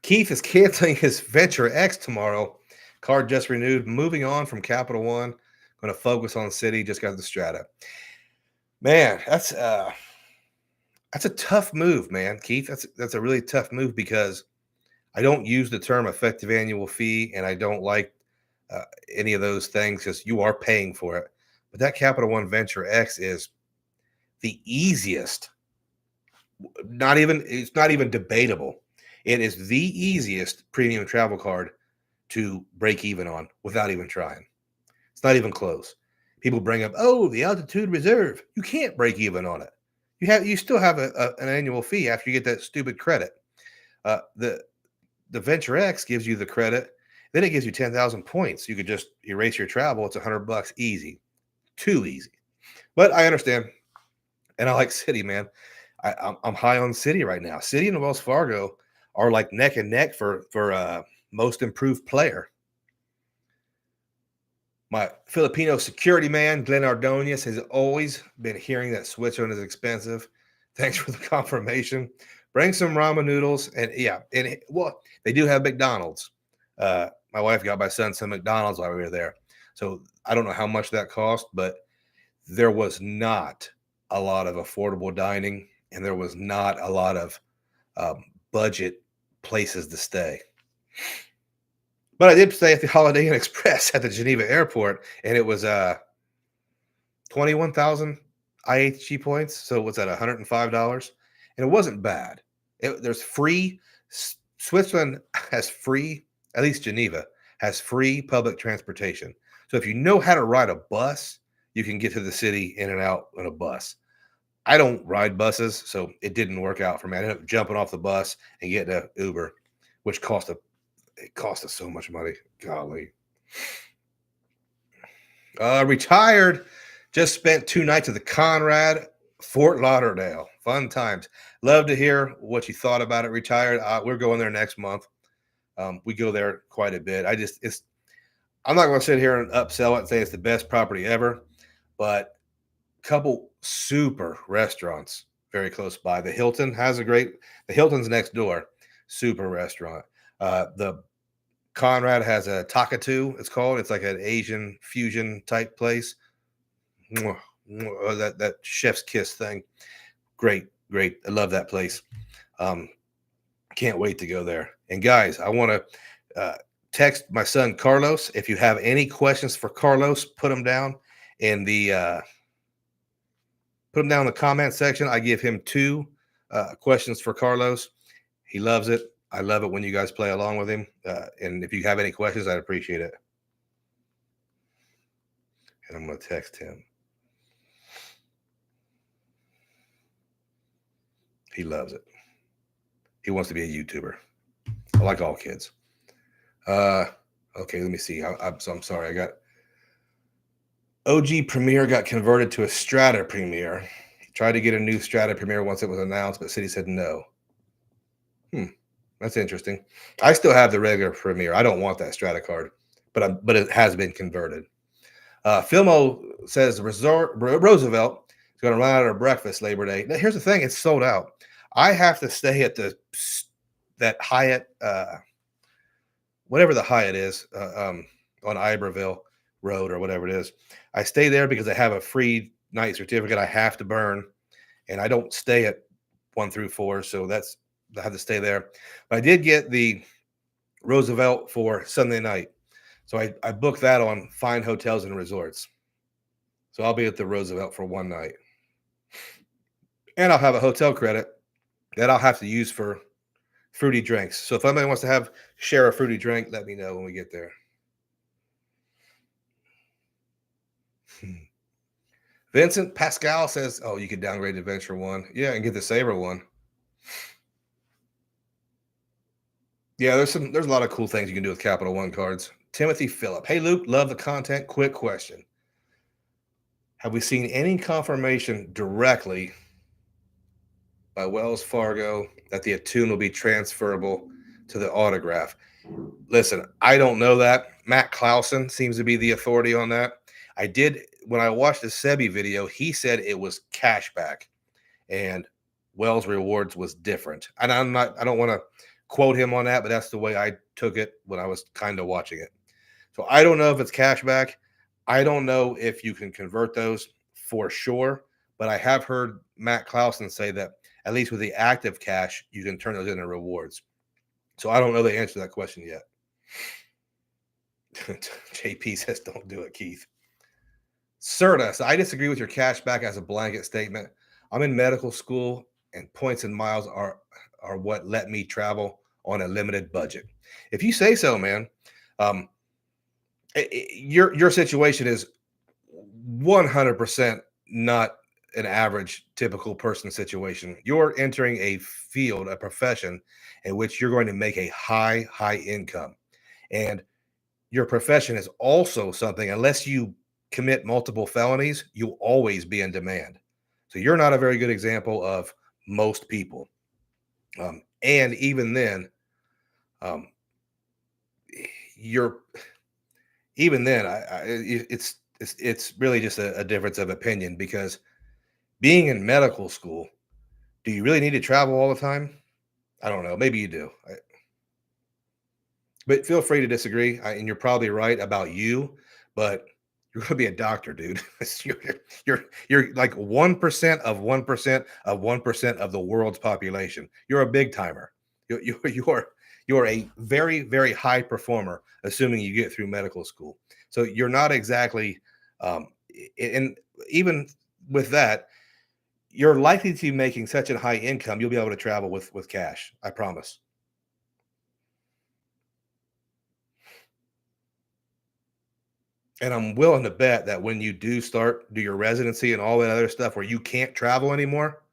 Keith is canceling his Venture X tomorrow. Card just renewed. Moving on from Capital One. Going to focus on City. Just got the Strata. Man, that's a tough move, man. Keith, that's a really tough move because I don't use the term effective annual fee, and I don't like any of those things because you are paying for it. But that Capital One Venture X is the easiest. It's not even debatable. It is the easiest premium travel card to break even on without even trying. It's not even close. People bring up, oh, the Altitude Reserve. You can't break even on it. You still have an annual fee after you get that stupid credit. The Venture X gives you the credit, then it gives you 10,000 points. You could just erase your travel. It's $100 easy, too easy. But I understand, and I like City, man. I'm high on City right now. City and Wells Fargo are like neck and neck for most improved player. My Filipino security man, Glenn Ordonez, has always been hearing that Switzerland is expensive. Thanks for the confirmation. Bring some ramen noodles. And yeah, well, they do have McDonald's. My wife got my son some McDonald's while we were there. So I don't know how much that cost, but there was not a lot of affordable dining, and there was not a lot of budget places to stay. But I did stay at the Holiday Inn Express at the Geneva airport, and it was 21,000 IHG points. So what's that, $105? And it wasn't bad. There's free, Switzerland has free, at least Geneva, has free public transportation. So if you know how to ride a bus, you can get to the city in and out on a bus. I don't ride buses, so it didn't work out for me. I ended up jumping off the bus and getting an Uber, which cost us so much money. Golly. Retired. Just spent 2 nights at the Conrad, Fort Lauderdale. Fun times. Love to hear what you thought about it. Retired. We're going there next month. We go there quite a bit. I'm not going to sit here and upsell it and say it's the best property ever, but a couple super restaurants very close by. The Hilton's next door. Super restaurant. The Conrad has a Takatu, it's called. It's like an Asian fusion type place. That chef's kiss thing. Great. I love that place. Can't wait to go there. And guys, I want to text my son Carlos. If you have any questions for Carlos, put them down in the put them down in the comment section. I give him 2 questions for Carlos. He loves it. I love it when you guys play along with him. And if you have any questions, I'd appreciate it. And I'm going to text him. He loves it. He wants to be a YouTuber. I like all kids. Okay, let me see. I'm sorry. I got OG Premier got converted to a Strata Premier. He tried to get a new Strata Premier once it was announced, but City said no. That's interesting. I still have the regular Premier. I don't want that Strata card, but it has been converted. Filmo says Roosevelt is going to run out of breakfast Labor Day. Now, here's the thing: it's sold out. I have to stay at that Hyatt, whatever the Hyatt is, on Iberville Road or whatever it is. I stay there because I have a free night certificate I have to burn, and I don't stay at 1 through 4, so I have to stay there. But I did get the Roosevelt for Sunday night, so I booked that on Fine Hotels and Resorts. So I'll be at the Roosevelt for 1 night, and I'll have a hotel credit that I'll have to use for fruity drinks. So if anybody wants to share a fruity drink, let me know when we get there. Vincent Pascal says, "Oh, you could downgrade Adventure 1, yeah, and get the Saber one." Yeah, there's a lot of cool things you can do with Capital One cards. Timothy Phillip, hey Luke, love the content. Quick question: have we seen any confirmation directly by Wells Fargo that the Attune will be transferable to the autograph? Listen, I don't know that. Matt Clausen seems to be the authority on that. When I watched the Sebi video, he said it was cashback, and Wells Rewards was different. And I don't want to quote him on that, but that's the way I took it when I was kind of watching it. So I don't know if it's cashback. I don't know if you can convert those for sure, but I have heard Matt Clausen say that at least with the active cash, you can turn those into rewards. So I don't know the answer to that question yet. JP says, don't do it, Keith. Serta, so I disagree with your cashback as a blanket statement. I'm in medical school, and points and miles are what let me travel on a limited budget. If you say so, man. Your situation is 100% not an average typical person situation. You're entering a field, a profession in which you're going to make a high income. And your profession is also something, unless you commit multiple felonies, you'll always be in demand. So you're not a very good example of most people. And even then, it's really just a difference of opinion, because being in medical school, do you really need to travel all the time? I don't know. Maybe you do. But feel free to disagree. And you're probably right about you, but you're going to be a doctor, dude. you're like 1% of 1% of 1% of the world's population. You're a big timer. You're a very, very high performer, assuming you get through medical school. So you're not exactly, and even with that, you're likely to be making such a high income, you'll be able to travel with cash. I promise. And I'm willing to bet that when you do your residency and all that other stuff where you can't travel anymore,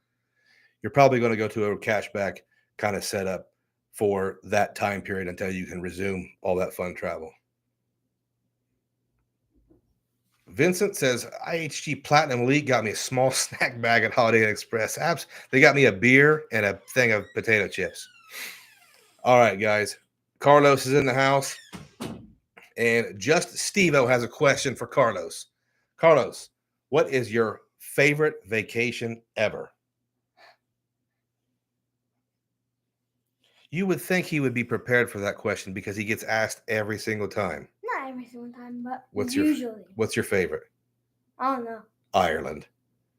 you're probably going to go to a cashback kind of setup for that time period until you can resume all that fun travel. Vincent says, IHG Platinum Elite got me a small snack bag at Holiday Inn Express. Apps, they got me a beer and a thing of potato chips. All right, guys. Carlos is in the house. And just Steve-O has a question for Carlos. Carlos, what is your favorite vacation ever? You would think he would be prepared for that question because he gets asked every single time. Not every single time, but usually. What's your favorite? I don't know. Ireland.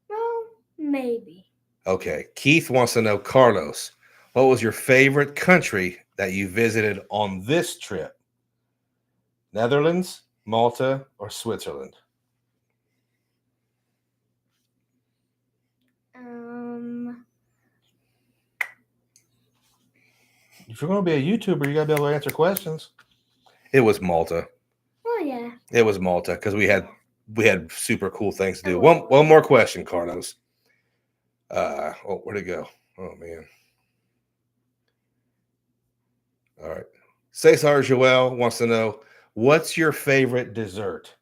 No, maybe. Okay. Keith wants to know, Carlos, what was your favorite country that you visited on this trip? Netherlands, Malta, or Switzerland? If you're going to be a YouTuber, you got to be able to answer questions. It was Malta. Oh yeah. It was Malta because we had super cool things to do. Oh. One more question, Carlos. Where'd it go? Oh man. All right. Cesar Joel wants to know, what's your favorite dessert?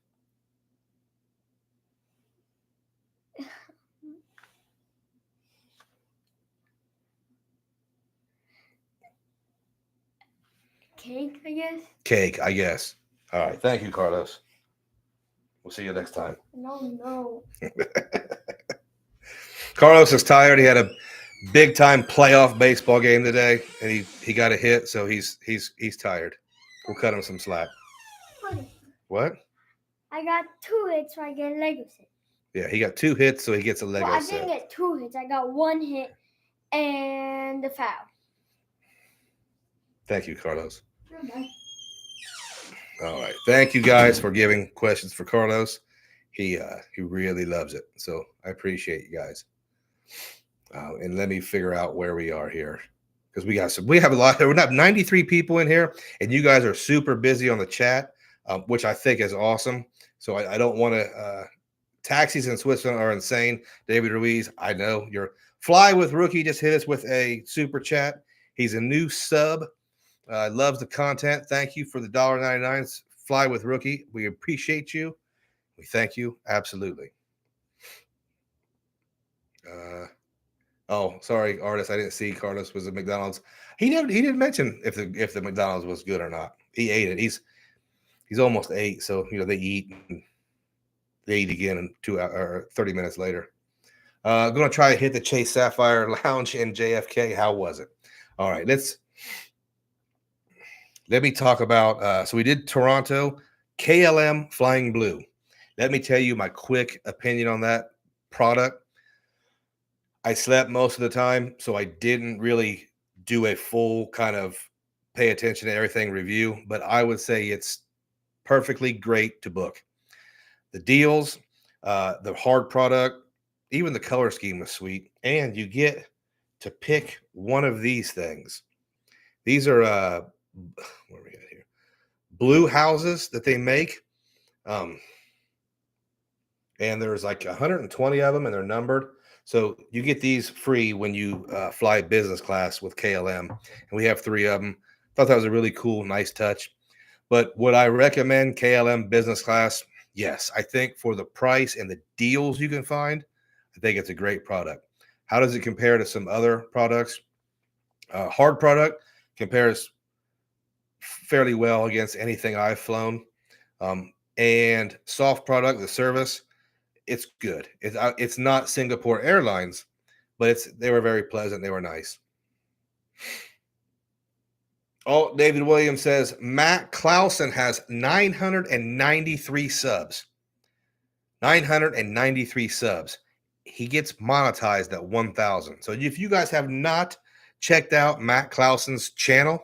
Cake, I guess. Cake, I guess. All right. Thank you, Carlos. We'll see you next time. No. Carlos is tired. He had a big time playoff baseball game today, and he got a hit, so he's tired. We'll cut him some slack. What? I got 2 hits, so I get a Lego set. Yeah, he got 2 hits, so he gets a Lego I set. didn't get 2 hits. I got 1 hit and the foul. Thank you, Carlos. Okay. All right. Thank you guys for giving questions for Carlos. He really loves it. So I appreciate you guys. And let me figure out where we are here, because we have a lot. We're not 93 people in here, and you guys are super busy on the chat, which I think is awesome. So I don't want to. Taxis in Switzerland are insane. David Ruiz, I know your Fly with Rookie just hit us with a super chat. He's a new sub. Loves the content. Thank you for the $1.99. Fly with Rookie. We appreciate you. We thank you. Absolutely. Oh, sorry, artist. I didn't see Carlos was at McDonald's. He didn't mention if the McDonald's was good or not. He ate it. He's almost 8, so they eat again in 2 hours or 30 minutes later. Going to try to hit the Chase Sapphire Lounge in JFK. How was it? All right, let me talk about. So we did Toronto, KLM Flying Blue. Let me tell you my quick opinion on that product. I slept most of the time, so I didn't really do a full kind of pay attention to everything review, but I would say it's perfectly great to book. The deals, the hard product, even the color scheme was sweet, and you get to pick one of these things. These are where are we at here? Blue houses that they make. And there's like 120 of them, and they're numbered. So you get these free when you fly business class with KLM, and we have 3 of them. Thought that was a really cool, nice touch. But would I recommend KLM business class? Yes, I think for the price and the deals you can find, I think it's a great product. How does it compare to some other products? Hard product compares fairly well against anything I've flown. And soft product, the service, it's good. It's not Singapore Airlines, but they were very pleasant. They were nice. Oh, David Williams says Matt Clausen has 993 subs. 993 subs. He gets monetized at 1,000. So if you guys have not checked out Matt Clausen's channel,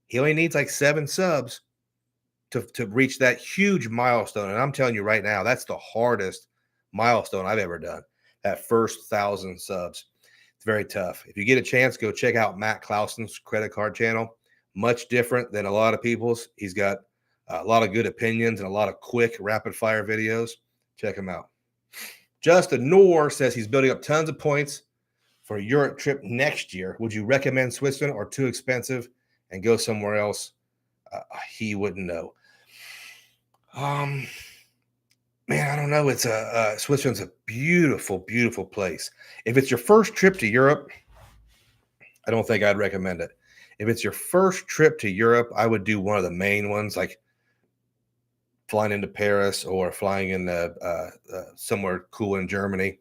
he only needs like 7 subs to reach that huge milestone. And I'm telling you right now, that's the hardest milestone I've ever done. That first 1,000 subs. It's very tough. If you get a chance, go check out Matt Clausen's credit card channel. Much different than a lot of people's. He's got a lot of good opinions and a lot of quick, rapid-fire videos. Check him out. Justin Noor says he's building up tons of points for a Europe trip next year. Would you recommend Switzerland or too expensive and go somewhere else? He wouldn't know. Man, I don't know. It's Switzerland's a beautiful, beautiful place. If it's your first trip to Europe, I don't think I'd recommend it. If it's your first trip to Europe, I would do one of the main ones, like flying into Paris or flying in somewhere cool in Germany,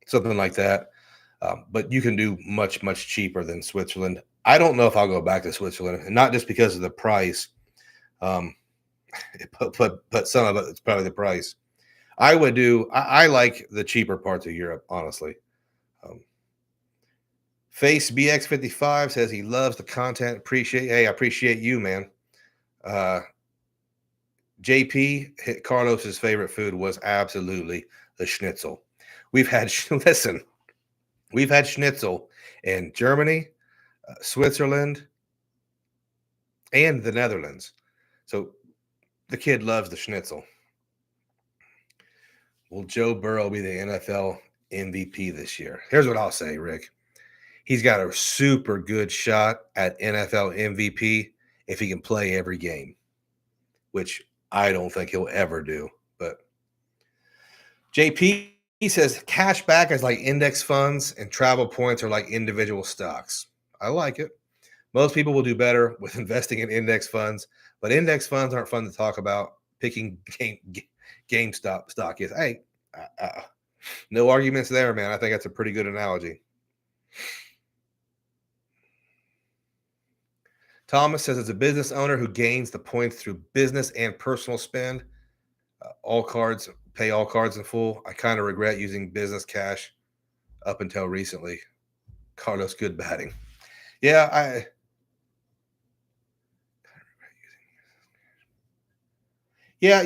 something like that. But you can do much, much cheaper than Switzerland. I don't know if I'll go back to Switzerland, and not just because of the price, but some of it's probably the price. I like the cheaper parts of Europe, honestly. Face BX55 says he loves the content. I appreciate you, man. JP, Carlos's favorite food was absolutely the schnitzel. We've had schnitzel in Germany, Switzerland, and the Netherlands. So the kid loves the schnitzel. Will Joe Burrow be the NFL MVP this year? Here's what I'll say, Rick. He's got a super good shot at NFL MVP if he can play every game, which I don't think he'll ever do. But JP says cash back is like index funds and travel points are like individual stocks. I like it. Most people will do better with investing in index funds, but index funds aren't fun to talk about. Picking GameStop stock is, hey, no arguments there, man. I think that's a pretty good analogy. Thomas says, as a business owner who gains the points through business and personal spend, pay all cards in full. I kind of regret using business cash up until recently. Carlos, good batting. Yeah, I I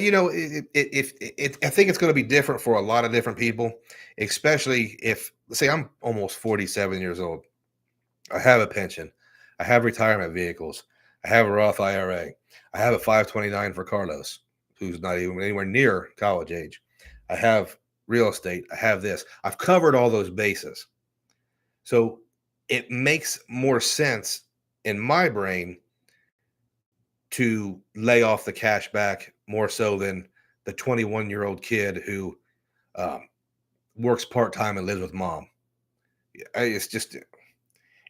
think it's going to be different for a lot of different people, especially if, let's say, I'm almost 47 years old. I have a pension. I have retirement vehicles. I have a Roth IRA. I have a 529 for Carlos, who's not even anywhere near college age. I have real estate. I have this. I've covered all those bases. So it makes more sense in my brain to lay off the cash back more so than the 21-year-old kid who works part-time and lives with mom. It's just,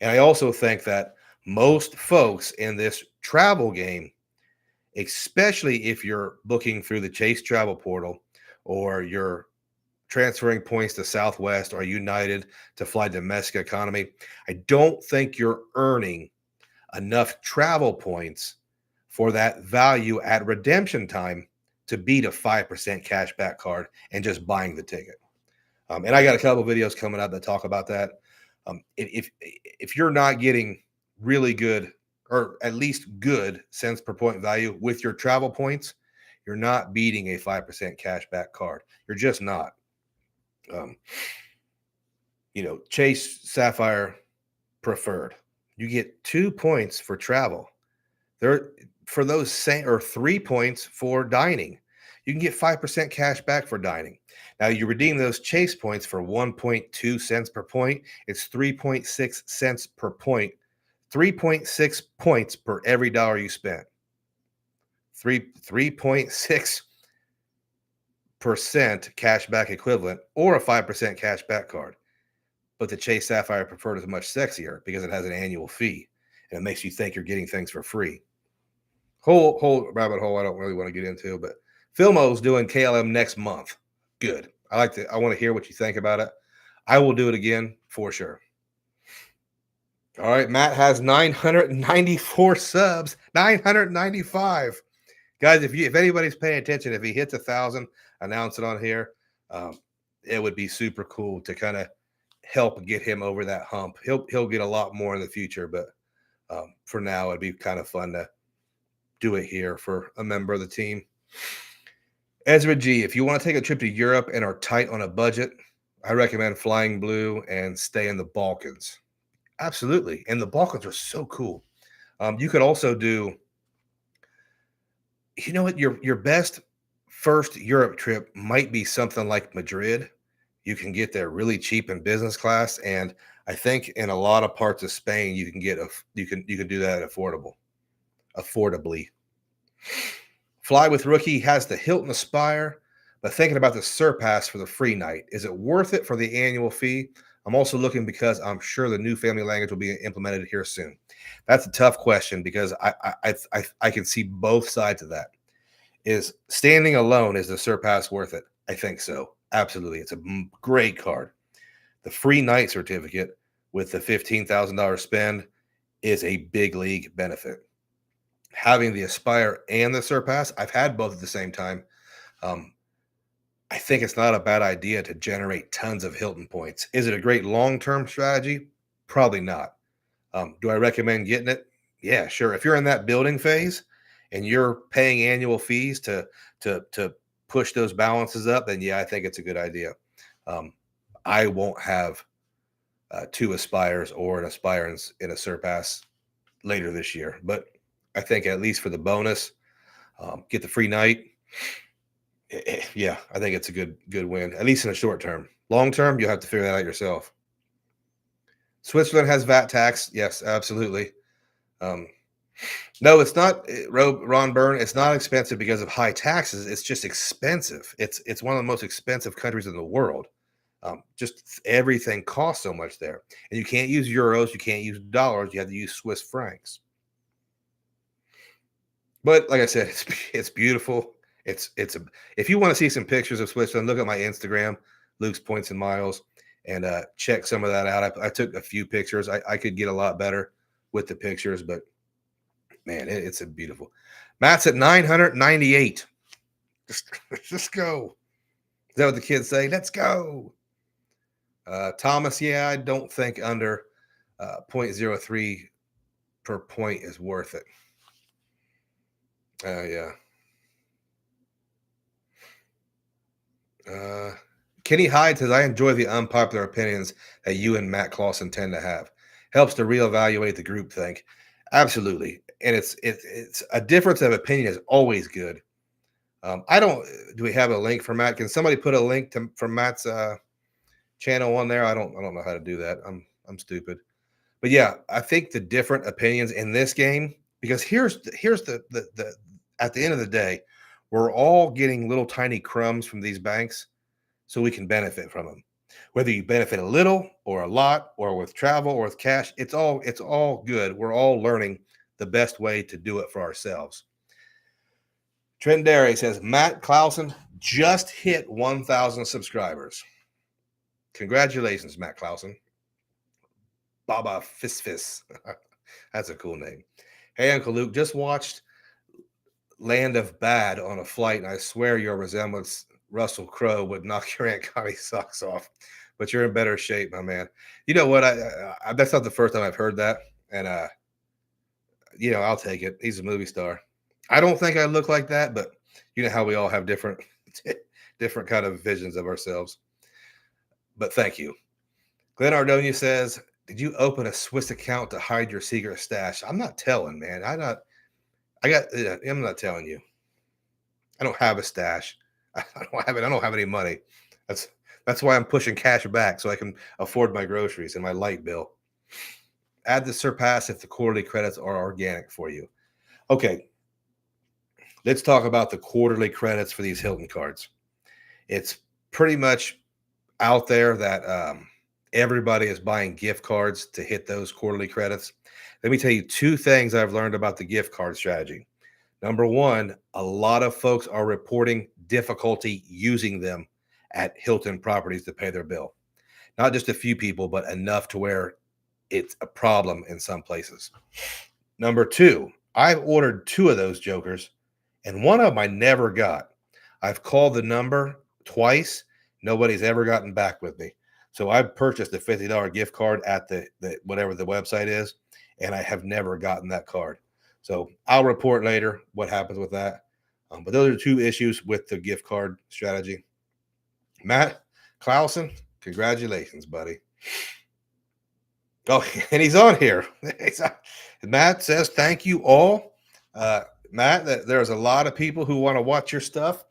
and I also think that most folks in this travel game, especially if you're booking through the Chase travel portal or you're transferring points to Southwest or United to fly domestic economy, I don't think you're earning enough travel points for that value at redemption time to beat a 5% cashback card and just buying the ticket. And I got a couple videos coming up that talk about that. If you're not getting really good, or at least good cents per point value with your travel points, you're not beating a 5% cashback card. You're just not. Chase Sapphire Preferred, you get 2 points for travel. There for those same, or 3 points for dining. You can get 5% cash back for dining. Now you redeem those Chase points for 1.2 cents per point. It's 3.6 cents per point. 3.6 points per every dollar you spent. 3.6% cashback equivalent, or a 5% cashback card. But the Chase Sapphire Preferred is much sexier because it has an annual fee and it makes you think you're getting things for free. Whole rabbit hole I don't really want to get into, but Filmo's doing KLM next month. Good. I want to hear what you think about it. I will do it again for sure. All right, Matt has 994 subs, 995. Guys, if anybody's paying attention, if he hits 1,000, announce it on here. It would be super cool to kind of help get him over that hump. He'll get a lot more in the future, but for now, it'd be kind of fun to do it here for a member of the team. Ezra G, if you want to take a trip to Europe and are tight on a budget, I recommend Flying Blue and stay in the Balkans. Absolutely. And the Balkans are so cool. You could also do, you know what, your best first Europe trip might be something like Madrid. You can get there really cheap in business class. And I think in a lot of parts of Spain, you can do that affordably. Fly with Rookie has the Hilton Aspire, but thinking about the Surpass for the free night. Is it worth it for the annual fee? I'm also looking because I'm sure the new family language will be implemented here soon. That's a tough question because I can see both sides of that. Is standing alone, is the Surpass worth it? I think so. Absolutely. It's a great card. The free night certificate with the $15,000 spend is a big league benefit. Having the Aspire and the Surpass, I've had both at the same time. I think it's not a bad idea to generate tons of Hilton points. Is it a great long-term strategy? Probably not. Do I recommend getting it? Yeah, sure. If you're in that building phase and you're paying annual fees to push those balances up, then yeah, I think it's a good idea. I won't have 2 Aspires or an Aspire in a Surpass later this year. But I think at least for the bonus, get the free night. Yeah, I think it's a good win, at least in the short term. Long term, you'll have to figure that out yourself. Switzerland has VAT tax. Yes, absolutely. No, it's not, Ron Byrne. It's not expensive because of high taxes. It's just expensive. It's one of the most expensive countries in the world. Just everything costs so much there, and you can't use euros, you can't use dollars. You have to use Swiss francs. But like I said, it's beautiful. If you want to see some pictures of Switzerland, look at my Instagram, Luke's Points and Miles, and check some of that out. I took a few pictures. I could get a lot better with the pictures, but man, it's a beautiful. Matt's at 998. Just go. Is that what the kids say? Let's go. Thomas, yeah, I don't think under 0.03 per point is worth it. Yeah. Kenny Hyde says, I enjoy the unpopular opinions that you and Matt Clausen tend to have. Helps to reevaluate the group think. Absolutely. And it's a difference of opinion is always good. I don't, do we have a link for Matt? Can somebody put a link from Matt's channel on there? I don't know how to do that. I'm stupid. But yeah, I think the different opinions in this game, because here's the at the end of the day, we're all getting little tiny crumbs from these banks so we can benefit from them. Whether you benefit a little or a lot or with travel or with cash, it's all good. We're all learning the best way to do it for ourselves. Trent Derry says, Matt Clausen just hit 1,000 subscribers. Congratulations, Matt Clausen. Baba Fist. That's a cool name. Hey, Uncle Luke, just watched Land of Bad on a flight, and I swear your resemblance Russell Crowe would knock your Aunt Connie's socks off. But you're in better shape, my man. You know what? I that's not the first time I've heard that, and I'll take it. He's a movie star. I don't think I look like that, but you know how we all have different kind of visions of ourselves. But thank you. Glenn Ardonia says, did you open a Swiss account to hide your secret stash? I'm not telling, man. I'm not telling you. I don't have a stash. I don't have any money. That's why I'm pushing cash back so I can afford my groceries and my light bill. Add the Surpass if the quarterly credits are organic for you. Okay. Let's talk about the quarterly credits for these Hilton cards. It's pretty much out there that everybody is buying gift cards to hit those quarterly credits. Let me tell you 2 things I've learned about the gift card strategy. Number 1, a lot of folks are reporting difficulty using them at Hilton properties to pay their bill. Not just a few people, but enough to where it's a problem in some places. Number 2, I've ordered 2 of those jokers, and one of them I never got. I've called the number twice. Nobody's ever gotten back with me. So I purchased a $50 gift card at the whatever the website is, and I have never gotten that card. So I'll report later what happens with that. But those are 2 issues with the gift card strategy. Matt Clausen, congratulations, buddy. Oh, and he's on here. Matt says, thank you all. Matt, there's a lot of people who want to watch your stuff.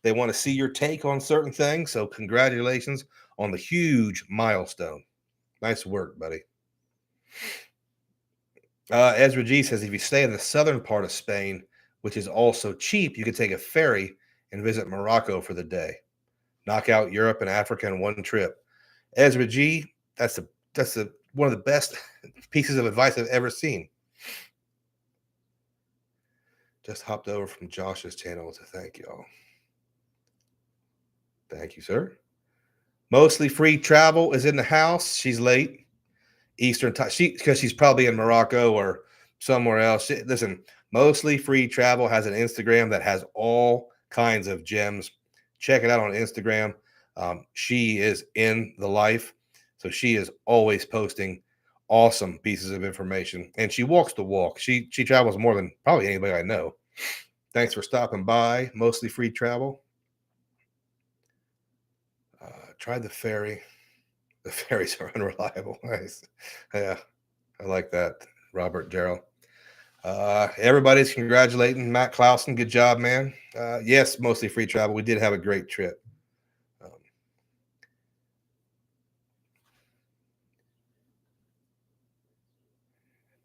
They want to see your take on certain things. So congratulations on the huge milestone. Nice work, buddy. Ezra G says, if you stay in the southern part of Spain, which is also cheap, you can take a ferry and visit Morocco for the day. Knock out Europe and Africa in one trip. Ezra G, that's one of the best pieces of advice I've ever seen. Just hopped over from Josh's channel to thank y'all. Thank you, sir. Mostly free travel is in the house. She's late. Eastern time. Because she's probably in Morocco or somewhere else. Listen, Mostly Free Travel has an Instagram that has all kinds of gems. Check it out on Instagram. She is in the life. So she is always posting awesome pieces of information. And she walks the walk. She travels more than probably anybody I know. Thanks for stopping by. Mostly Free Travel. Tried the ferry. The ferries are unreliable. Nice. Yeah, I like that, Robert Darrell. Everybody's congratulating Matt Clausen. Good job, man. Yes, mostly free travel. We did have a great trip. Um,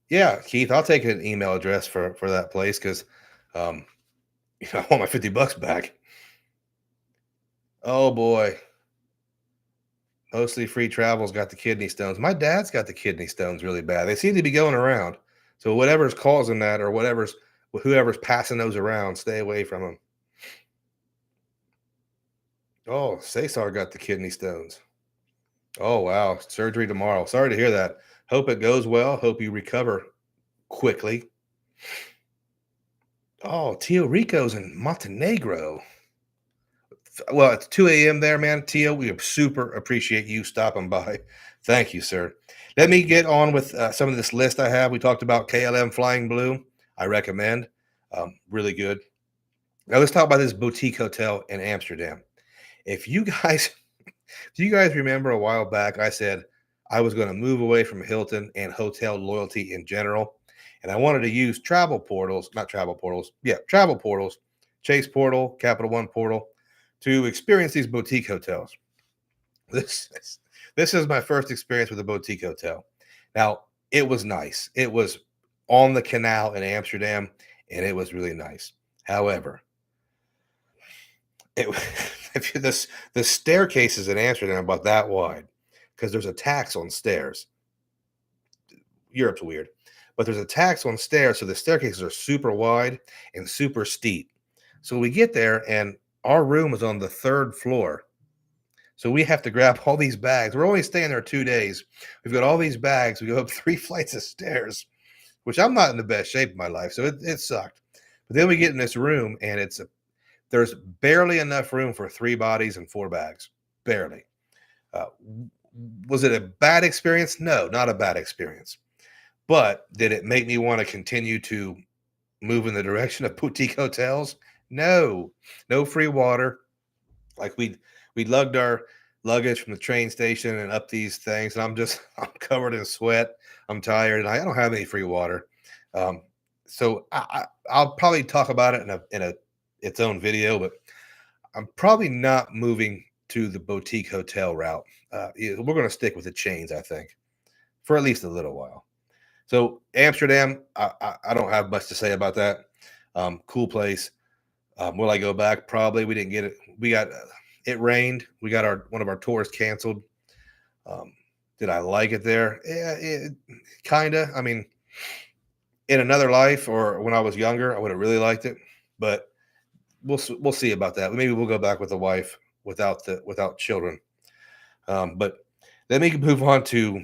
yeah, Keith, I'll take an email address for that place because um, I want my $50 back. Oh boy, mostly free travel's got the kidney stones. My dad's got the kidney stones really bad. They seem to be going around. So whatever's causing that, or whoever's passing those around, stay away from them. Oh, Cesar got the kidney stones. Oh wow, surgery tomorrow. Sorry to hear that. Hope it goes well. Hope you recover quickly. Oh, Tio Rico's in Montenegro. Well, it's 2 a.m. there, man. Tio, we super appreciate you stopping by. Thank you, sir. Let me get on with some of this list I have. We talked about KLM Flying Blue. I recommend. Really good. Now let's talk about this boutique hotel in Amsterdam. If you guys, do you guys remember a while back I said I was going to move away from Hilton and hotel loyalty in general, and I wanted to use travel portals, not travel portals, yeah, travel portals, Chase Portal, Capital One Portal, to experience these boutique hotels. This this is my first experience with a boutique hotel. Now, it was nice. It was on the canal in Amsterdam, and it was really nice. However, it if you this the staircases in Amsterdam are about that wide because there's a tax on stairs. Europe's weird, but there's a tax on stairs, so the staircases are super wide and super steep. So we get there, and our room is on the third floor. So we have to grab all these bags. We're only staying there 2 days. We've got all these bags. We go up 3 flights of stairs, which I'm not in the best shape of my life, so it sucked. But then we get in this room, and there's barely enough room for 3 bodies and 4 bags. Barely. Uh, was it a bad experience? No, not a bad experience. But did it make me want to continue to move in the direction of boutique hotels? No. No free water. Like we lugged our luggage from the train station and up these things, and I'm covered in sweat. I'm tired, and I don't have any free water. So I'll probably talk about it in a its own video, but I'm probably not moving to the boutique hotel route. We're going to stick with the chains, I think, for at least a little while. So Amsterdam, I don't have much to say about that. Cool place. Will I go back? Probably. We didn't get it. It rained. We got one of our tours canceled. Did I like it there? Yeah, kinda. I mean, in another life or when I was younger, I would have really liked it. But we'll see about that. Maybe we'll go back with the wife without children. But let me move on to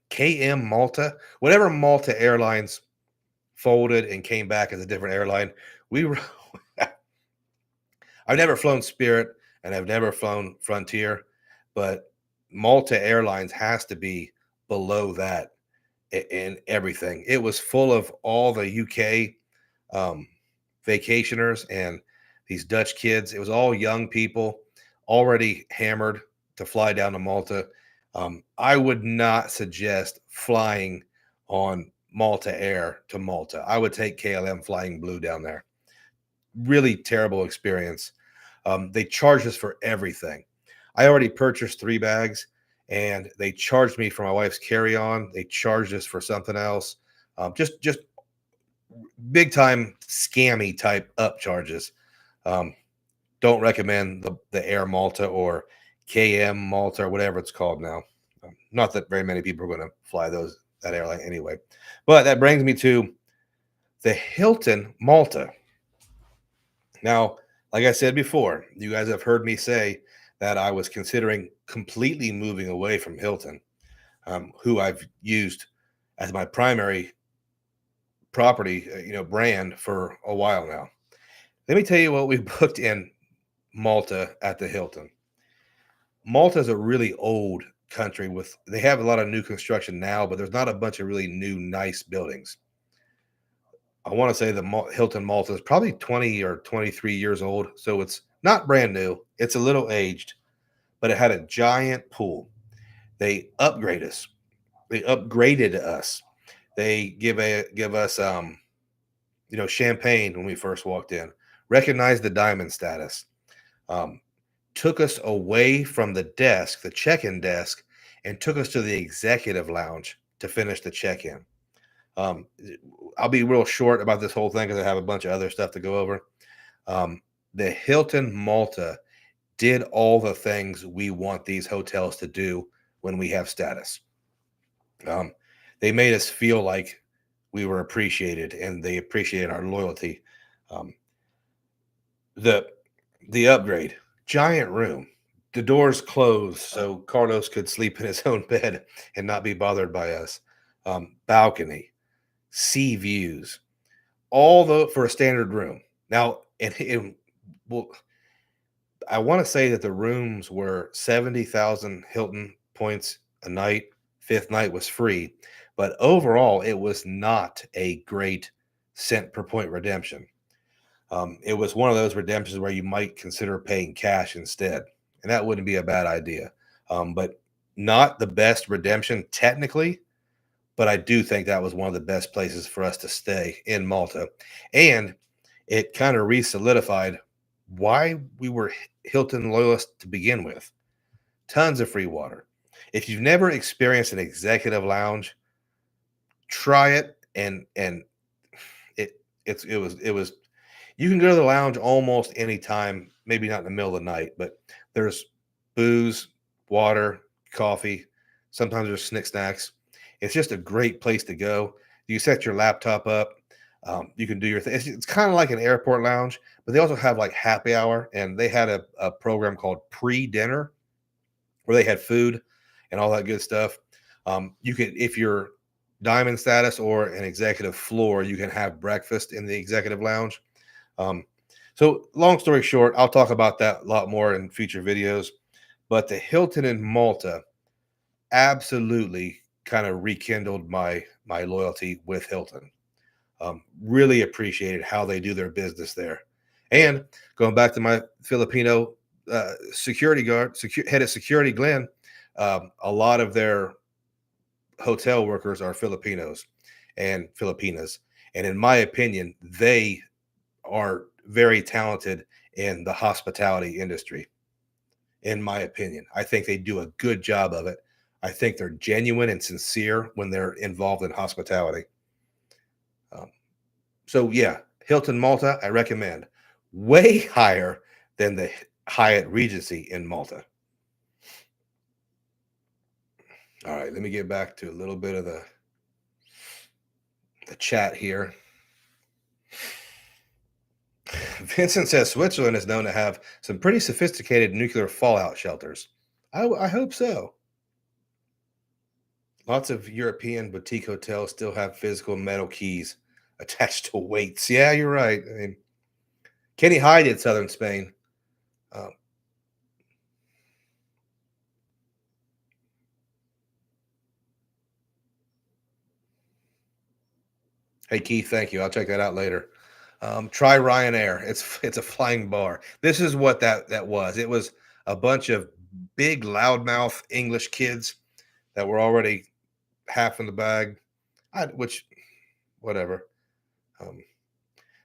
KM Malta. Whatever Malta Airlines folded and came back as a different airline. We were I've never flown Spirit and I've never flown Frontier, but Malta Airlines has to be below that in everything. It was full of all the UK vacationers and these Dutch kids. It was all young people already hammered to fly down to Malta. I would not suggest flying on Malta Air to Malta. I would take KLM Flying Blue down there. Really terrible experience. They charged us for everything. I already purchased 3 bags, and they charged me for my wife's carry-on. They charged us for something else. Just big time scammy type up charges. Don't recommend the Air Malta or KM Malta or whatever it's called now. Not that very many people are going to fly that airline anyway. But that brings me to the Hilton Malta. Now, like I said before, you guys have heard me say that I was considering completely moving away from Hilton, who I've used as my primary property, brand for a while now. Let me tell you what we booked in Malta at the Hilton. Malta is a really old country they have a lot of new construction now, but there's not a bunch of really new, nice buildings. I want to say the Hilton Malta is probably 20 or 23 years old. So it's not brand new. It's a little aged, but it had a giant pool. They upgrade us. They upgraded us. They give us champagne when we first walked in. Recognized the diamond status. Um, Took us away from the desk, the check-in desk, and took us to the executive lounge to finish the check-in. Um, I'll be real short about this whole thing because I have a bunch of other stuff to go over. Um, the Hilton Malta did all the things we want these hotels to do when we have status. Um, they made us feel like we were appreciated, and they appreciated our loyalty. Um, the the upgrade, giant room, the doors closed so Carlos could sleep in his own bed and not be bothered by us. Balcony, sea views, all the for a standard room. Now, well, I want to say that the rooms were 70,000 Hilton points a night. Fifth night was free, but overall, it was not a great cent per point redemption. It was one of those redemptions where you might consider paying cash instead, and that wouldn't be a bad idea. But not the best redemption technically, but I do think that was one of the best places for us to stay in Malta. And it kind of re-solidified why we were Hilton loyalists to begin with. Tons of free water. If you've never experienced an executive lounge, try it. And it was you can go to the lounge almost anytime, maybe not in the middle of the night, but there's booze, water, coffee. Sometimes there's snacks. It's just a great place to go. You set your laptop up. You can do your thing. It's kind of like an airport lounge, but they also have like happy hour, and they had a program called pre-dinner where they had food and all that good stuff. You can, if you're diamond status or an executive floor, you can have breakfast in the executive lounge. Um, so long story short, I'll talk about that a lot more in future videos. But the Hilton in Malta absolutely kind of rekindled my loyalty with Hilton. Really appreciated how they do their business there. And going back to my Filipino security guard, head of security, Glenn, a lot of their hotel workers are Filipinos and Filipinas. And in my opinion, they are very talented in the hospitality industry. In my opinion, I think they do a good job of it. I think they're genuine and sincere when they're involved in hospitality. So yeah, Hilton Malta, I recommend. Way higher than the Hyatt Regency in Malta. All right, let me get back to a little bit of the chat here. Vincent says Switzerland is known to have some pretty sophisticated nuclear fallout shelters. I hope so. Lots of European boutique hotels still have physical metal keys attached to weights. Yeah, you're right. I mean, Kenny Hyde did Southern Spain. Um, hey Keith, thank you. I'll check that out later. Try Ryanair. It's a flying bar. This is what that was. It was a bunch of big loudmouth English kids that were already half in the bag. Which, whatever.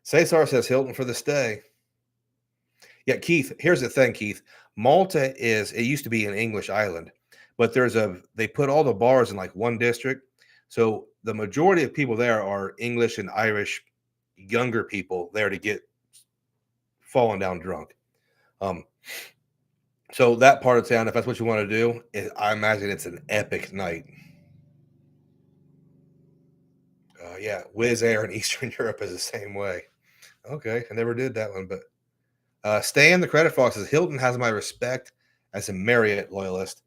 Cesar says Hilton for the stay. Yeah, Keith. Here's the thing, Keith. Malta it used to be an English island, but they put all the bars in like one district. So the majority of people there are English and Irish younger people there to get fallen down drunk. So that part of town, if that's what you want to do, I imagine it's an epic night. Yeah, Wizz Air in Eastern Europe is the same way. Okay, I never did that one, but Stan the Credit Fox says Hilton has my respect as a Marriott loyalist.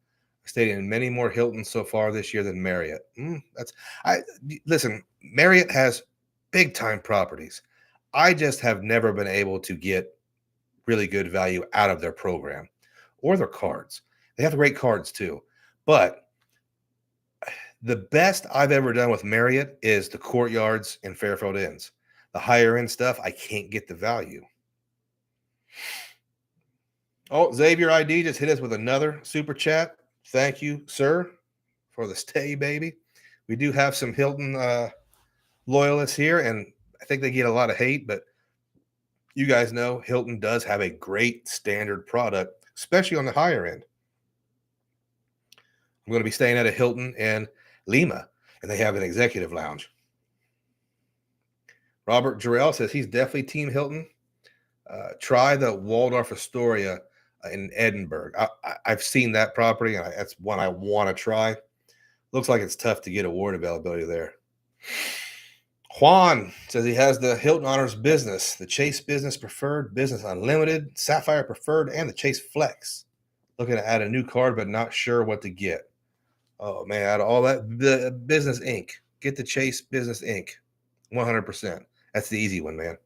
I stayed in many more Hiltons so far this year than Marriott. Listen. Marriott has big time properties. I just have never been able to get really good value out of their program or their cards. They have great cards too, but the best I've ever done with Marriott is the Courtyards and Fairfield Inns. The higher end stuff, I can't get the value. Oh, Xavier ID just hit us with another super chat. Thank you, sir, for the stay, baby. We do have some Hilton loyalists here, and I think they get a lot of hate, but you guys know Hilton does have a great standard product, especially on the higher end. I'm going to be staying at a Hilton in Lima, and they have an executive lounge. Robert Jarrell says he's definitely Team Hilton. Try the Waldorf Astoria in Edinburgh. I've seen that property, and that's one I want to try. Looks like it's tough to get award availability there. Juan says he has the Hilton Honors Business, the Chase Business Preferred, Business Unlimited, Sapphire Preferred, and the Chase Flex. Looking to add a new card, but not sure what to get. Oh, man, out of all that, the Business Inc. Get the Chase Business Inc. 100%. That's the easy one, man.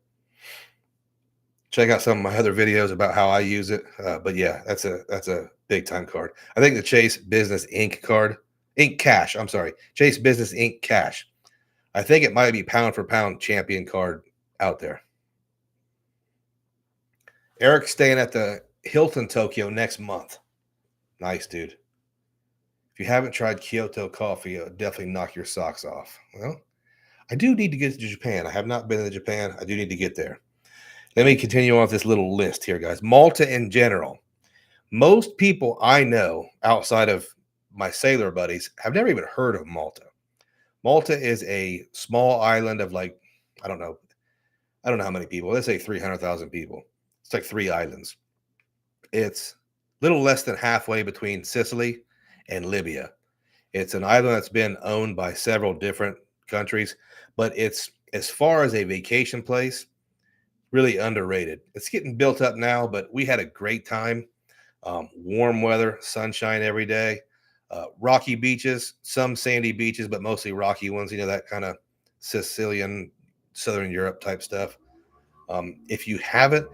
Check out some of my other videos about how I use it. But yeah, that's a big time card. I think the Chase Business Inc. card, Inc. Cash. I'm sorry, Chase Business Inc. Cash. I think it might be pound for pound champion card out there. Eric's staying at the Hilton Tokyo next month. Nice, dude. If you haven't tried Kyoto coffee, it'll definitely knock your socks off. Well, I do need to get to Japan. I have not been to Japan. I do need to get there. Let me continue on with this little list here, guys. Malta in general. Most people I know outside of my sailor buddies have never even heard of Malta. Malta is a small island of like, I don't know how many people. Let's say 300,000 people. It's like 3 islands. It's a little less than halfway between Sicily and Libya. It's an island that's been owned by several different countries, but it's, as far as a vacation place, really underrated. It's getting built up now, but we had a great time. Warm weather, sunshine every day. Rocky beaches, some sandy beaches, but mostly rocky ones. You know, that kind of Sicilian, Southern Europe type stuff. If you haven't,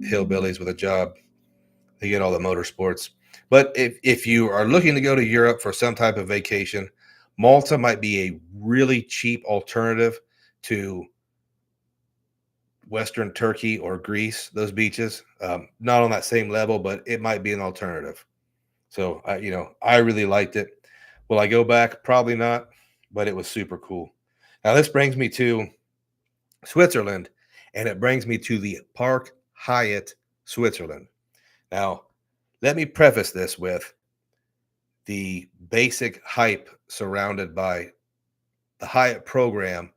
hillbillies with a job, they get all the motorsports. But if you are looking to go to Europe for some type of vacation, Malta might be a really cheap alternative to Western Turkey or Greece, those beaches. Not on that same level, but it might be an alternative. So, I really liked it. Will I go back? Probably not, but it was super cool. Now, this brings me to Switzerland, and it brings me to the Park Hyatt, Switzerland. Now, let me preface this with the basic hype surrounded by the Hyatt program,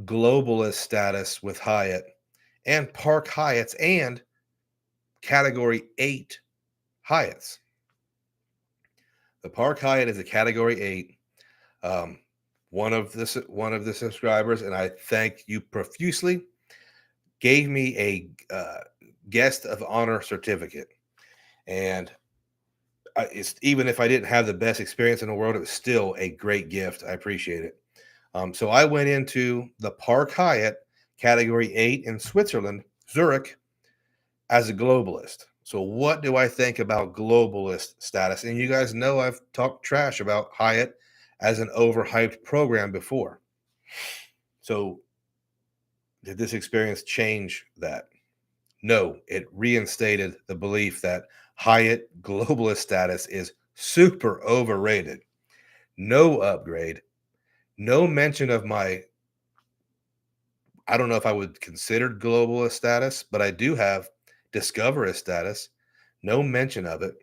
globalist status with Hyatt, and Park Hyatts, and Category 8 Hyatts. The Park Hyatt is a Category 8. One of the subscribers, and I thank you profusely, gave me a guest of honor certificate, and it's, even if I didn't have the best experience in the world, it was still a great gift. I appreciate it. So I went into the Park Hyatt Category 8 in Switzerland, Zurich, as a globalist. So what do I think about globalist status? And you guys know I've talked trash about Hyatt as an overhyped program before. So did this experience change that? No, it reinstated the belief that Hyatt globalist status is super overrated. No upgrade, no mention of my, I don't know if I would consider globalist status, but I do have discoverist status. No mention of it.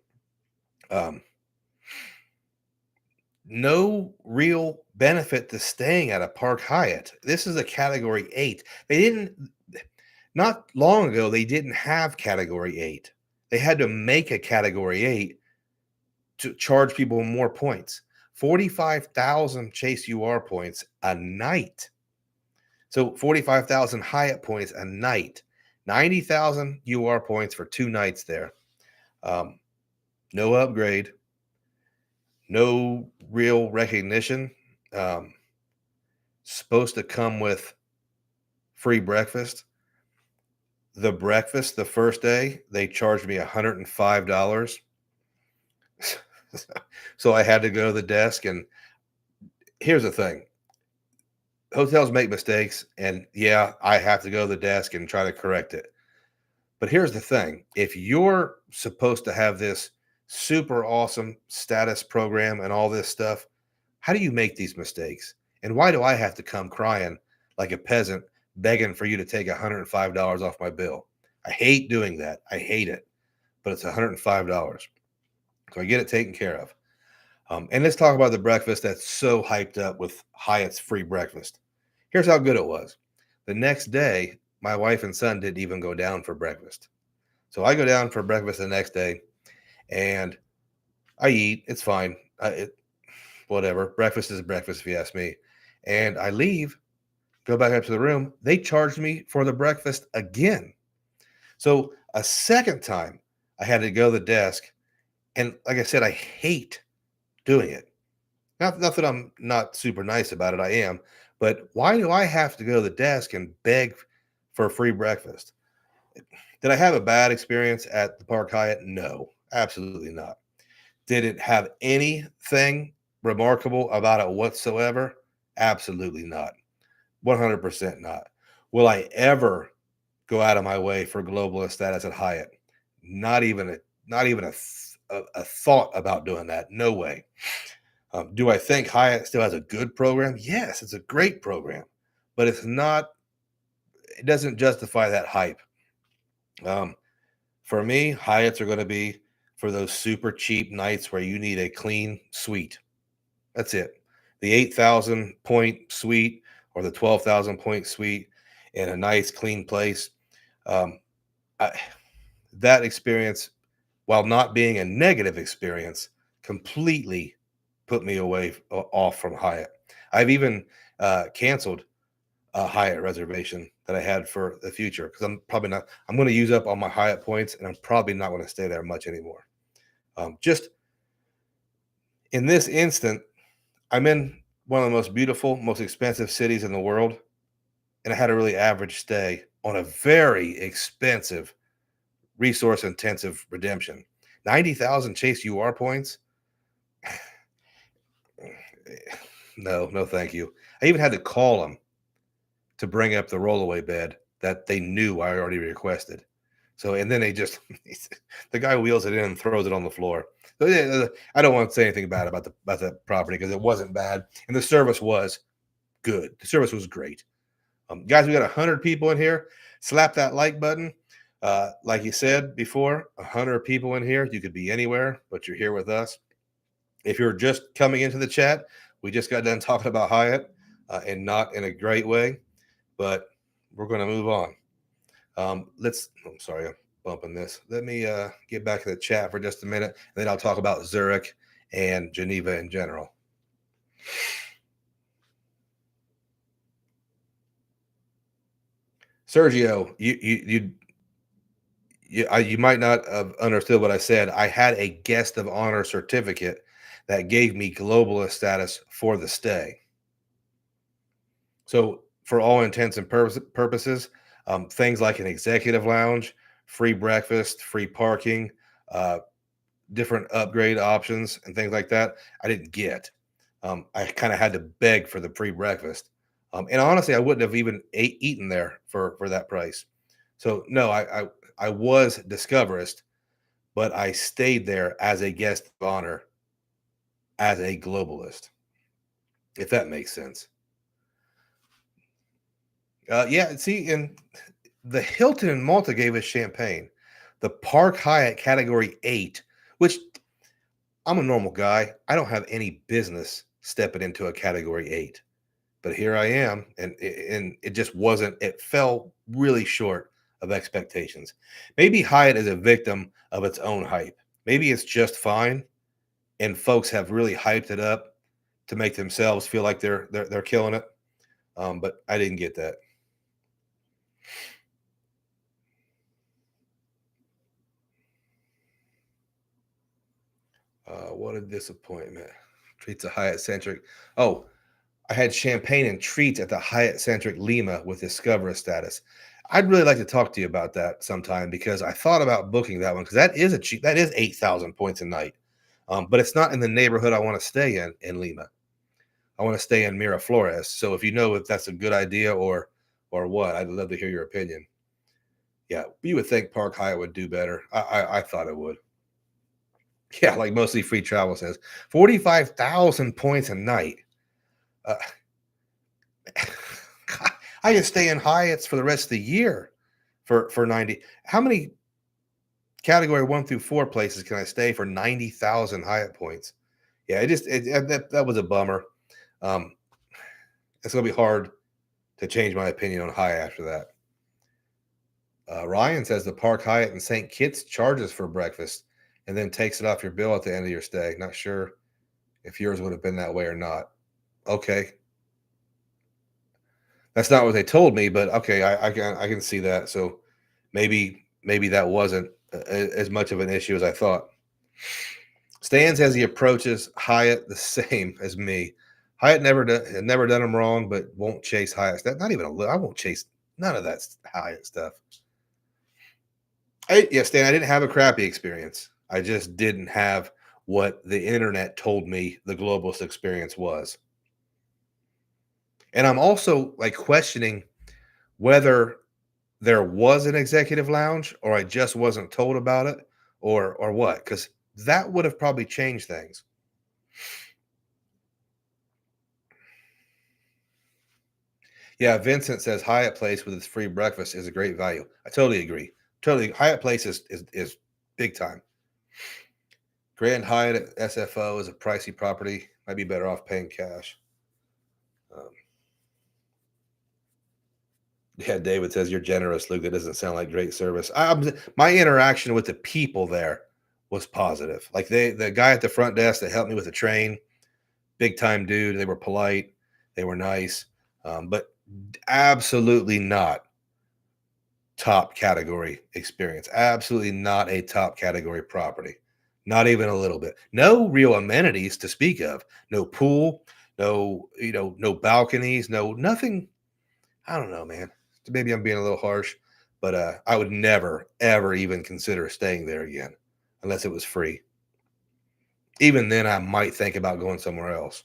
No real benefit to staying at a Park Hyatt. This is a Category 8. Not long ago, they didn't have Category 8. They had to make a Category 8 to charge people more points. 45,000 Chase UR points a night. So 45,000 Hyatt points a night. 90,000 UR points for 2 nights there. No upgrade. No real recognition. Supposed to come with free breakfast. The breakfast the first day, they charged me $105. So I had to go to the desk, and here's the thing. Hotels make mistakes, and yeah, I have to go to the desk and try to correct it. But here's the thing. If you're supposed to have this super awesome status program and all this stuff, how do you make these mistakes? And why do I have to come crying like a peasant begging for you to take $105 off my bill? I hate doing that. I hate it. But it's $105. So I get it taken care of. And let's talk about the breakfast that's so hyped up with Hyatt's free breakfast. Here's how good it was. The next day, my wife and son didn't even go down for breakfast. So I go down for breakfast the next day and I eat. It's fine. Whatever. Breakfast is breakfast, if you ask me. And I leave, go back up to the room. They charged me for the breakfast again. So a second time, I had to go to the desk. And like I said, I hate doing it. Not that I'm not super nice about it. I am. But why do I have to go to the desk and beg for a free breakfast? Did I have a bad experience at the Park Hyatt? No, absolutely not. Did it have anything remarkable about it whatsoever? Absolutely not. 100% not. Will I ever go out of my way for globalist status at Hyatt? Not even a thought about doing that. No way. Do I think Hyatt still has a good program? Yes, it's a great program, but it's not. It doesn't justify that hype. Um, for me, Hyatts are going to be for those super cheap nights where you need a clean suite. That's it. The 8,000 point suite or the 12,000 point suite in a nice, clean place. Um, I, that experience, while not being a negative experience, completely put me away off from Hyatt. I've even canceled a Hyatt reservation that I had for the future because I'm going to use up all my Hyatt points and I'm probably not going to stay there much anymore. Just in this instant, I'm in one of the most beautiful, most expensive cities in the world, and I had a really average stay on a very expensive, resource intensive redemption. 90,000 Chase UR points. No, no, thank you. I even had to call them to bring up the rollaway bed that they knew I already requested. So, and then the guy wheels it in and throws it on the floor. So, yeah, I don't want to say anything bad about the property because it wasn't bad, and the service was good. The service was great. Guys, we got 100 people in here. Slap that like button. Like you said before, 100 people in here. You could be anywhere, but you're here with us. If you're just coming into the chat, we just got done talking about Hyatt and not in a great way, but we're going to move on. I'm sorry, I'm bumping this. Let me get back to the chat for just a minute, and then I'll talk about Zurich and Geneva in general. Sergio, you might not have understood what I said. I had a guest of honor certificate that gave me globalist status for the stay. So, for all intents and purposes, things like an executive lounge, free breakfast, free parking, uh, different upgrade options, and things like that, I didn't get. I kind of had to beg for the free breakfast. And honestly, I wouldn't have even eaten there for that price. So, no, I was Discoverist, but I stayed there as a guest of honor, as a globalist, if that makes sense. Yeah, see, and the Hilton in Malta gave us champagne. The Park Hyatt Category 8, which I'm a normal guy. I don't have any business stepping into a Category 8. But here I am, and it just wasn't, it fell really short of expectations. Maybe Hyatt is a victim of its own hype. Maybe it's just fine, and folks have really hyped it up to make themselves feel like they're killing it. But I didn't get that. What a disappointment. Treats a Hyatt centric. Oh, I had champagne and treats at the Hyatt centric Lima with Discover status. I'd really like to talk to you about that sometime because I thought about booking that one because that is 8,000 points a night. But it's not in the neighborhood I want to stay in Lima. I want to stay in Miraflores. So if you know if that's a good idea or what, I'd love to hear your opinion. Yeah, you would think Park Hyatt would do better. I thought it would. Yeah, like mostly free travel says 45,000 points a night. Uh, I can stay in Hyatts for the rest of the year for 90. How many category 1 through 4 places can I stay for 90,000 Hyatt points? Yeah, that was a bummer. Um, it's gonna be hard to change my opinion on Hyatt after that. Ryan says the Park Hyatt in St. Kitts charges for breakfast and then takes it off your bill at the end of your stay. Not sure if yours would have been that way or not. Okay, that's not what they told me, but okay, I can see that. So maybe that wasn't as much of an issue as I thought. Stan says he approaches Hyatt the same as me. Hyatt never done him wrong, but won't chase Hyatt. That not even a little. I won't chase none of that Hyatt stuff. Yeah, Stan, I didn't have a crappy experience. I just didn't have what the internet told me the globalist experience was. And I'm also like questioning whether there was an executive lounge or I just wasn't told about it or what, because that would have probably changed things. Yeah, Vincent says Hyatt Place with its free breakfast is a great value. I totally agree. Totally, Hyatt Place is big time. Grand Hyatt at SFO is a pricey property. Might be better off paying cash. Um, yeah, David says you're generous, Luke. That doesn't sound like great service. My interaction with the people there was positive. Like the guy at the front desk that helped me with the train, big time dude. They were polite, they were nice, but absolutely not top category experience. Absolutely not a top category property. Not even a little bit. No real amenities to speak of. No pool, no balconies, no nothing. I don't know, man. Maybe I'm being a little harsh, but I would never ever even consider staying there again unless it was free. Even then I might think about going somewhere else.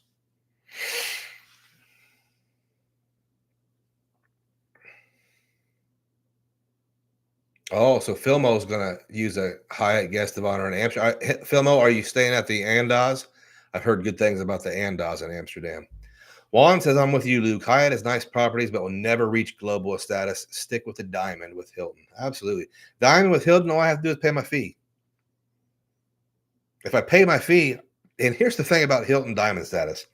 Oh, so Filmo's gonna use a Hyatt guest of honor in Amsterdam. Filmo, are you staying at the Andaz? I've heard good things about the Andaz in Amsterdam. Juan says, I'm with you, Luke. Hyatt has nice properties, but will never reach global status. Stick with the diamond with Hilton. Absolutely. Diamond with Hilton, all I have to do is pay my fee. If I pay my fee, and here's the thing about Hilton diamond status.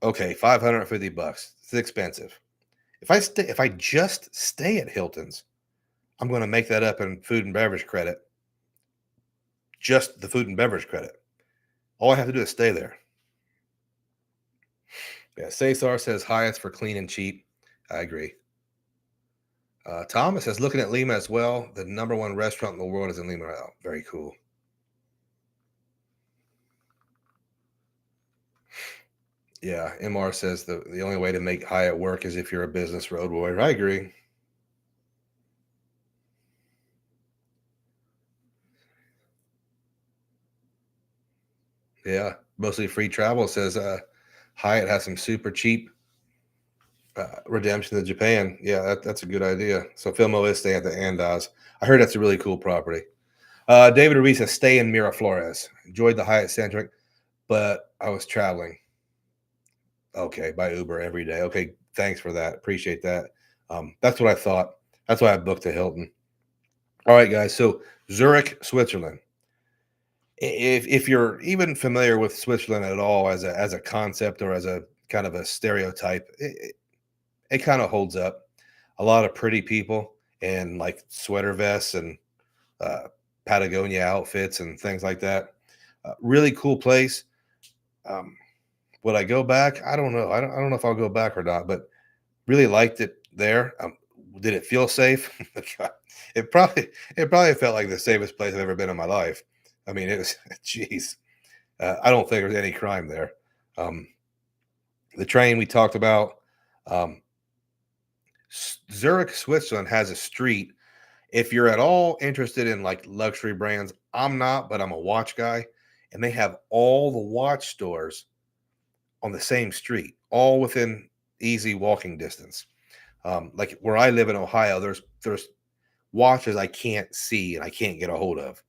Okay, $550. It's expensive. If I just stay at Hilton's, I'm going to make that up in food and beverage credit. Just the food and beverage credit. All I have to do is stay there. Yeah, Cesar says Hyatt's for clean and cheap. I agree. Thomas says looking at Lima as well. The #1 restaurant in the world is in Lima. Oh, very cool. Yeah, MR says the only way to make Hyatt work is if you're a business road warrior. I agree. Yeah, mostly free travel says Hyatt has some super cheap redemption to Japan. Yeah, that's a good idea. So Filmo is staying at the Andaz. I heard that's a really cool property. David Ruiz says stay in Miraflores. Enjoyed the Hyatt Centric, but I was traveling. Okay, by Uber every day. Okay, thanks for that. Appreciate that. That's what I thought. That's why I booked a Hilton. All right, guys. So Zurich, Switzerland. If you're even familiar with Switzerland at all as a concept or as a kind of a stereotype, it kind of holds up. A lot of pretty people and like sweater vests and uh, Patagonia outfits and things like that. Really cool place. Um, would I go back? I don't know. I don't know if I'll go back or not, but really liked it there. Did it feel safe? it probably it probably felt like the safest place I've ever been in my life. I mean, it was, jeez. I don't think there's any crime there. Um, the train we talked about. Um, Zurich, Switzerland has a street. If you're at all interested in like luxury brands, I'm not, but I'm a watch guy, and they have all the watch stores on the same street, all within easy walking distance. Like where I live in Ohio, there's watches I can't see and I can't get a hold of.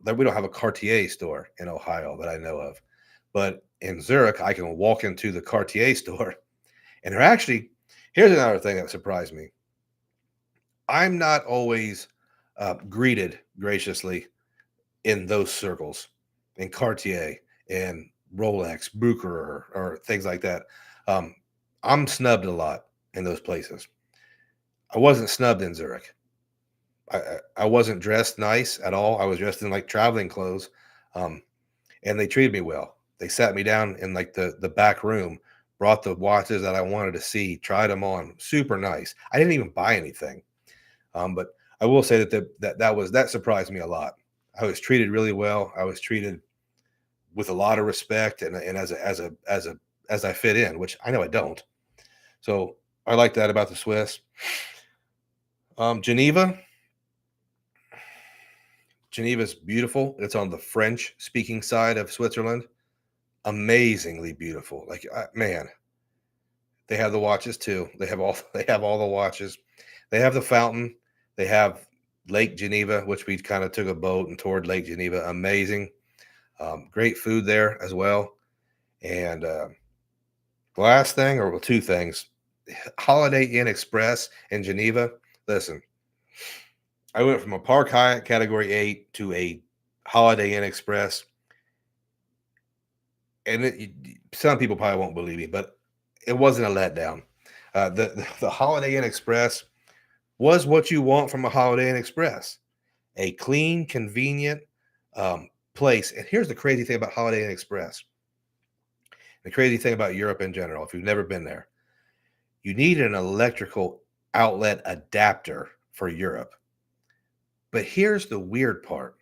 Like we don't have a Cartier store in Ohio that I know of, but in Zurich, I can walk into the Cartier store, and they're actually. Here's another thing that surprised me. I'm not always greeted graciously in those circles, in Cartier and Rolex, Bucherer, or things like that. Um, I'm snubbed a lot in those places. I wasn't snubbed in Zurich. I wasn't dressed nice at all. I was dressed in like traveling clothes, um, and they treated me well. They sat me down in like the back room, brought the watches that I wanted to see, tried them on. Super nice. I didn't even buy anything, but I will say that that surprised me a lot. I was treated really well. I was treated with a lot of respect and as I fit in, which I know I don't. So I like that about the Swiss. Geneva. Geneva's beautiful. It's on the French speaking side of Switzerland. Amazingly beautiful. Like man, they have the watches too. They have all the watches. They have the fountain. They have Lake Geneva, which we kind of took a boat and toured Lake Geneva. Amazing. Great food there as well. And the last thing, or well, two things, Holiday Inn Express in Geneva. Listen, I went from a Park Hyatt Category 8 to a Holiday Inn Express. And some people probably won't believe me, but it wasn't a letdown. The Holiday Inn Express was what you want from a Holiday Inn Express, a clean, convenient place. And here's the crazy thing about Holiday Inn Express. The crazy thing about Europe in general, if you've never been there, you need an electrical outlet adapter for Europe. But here's the weird part.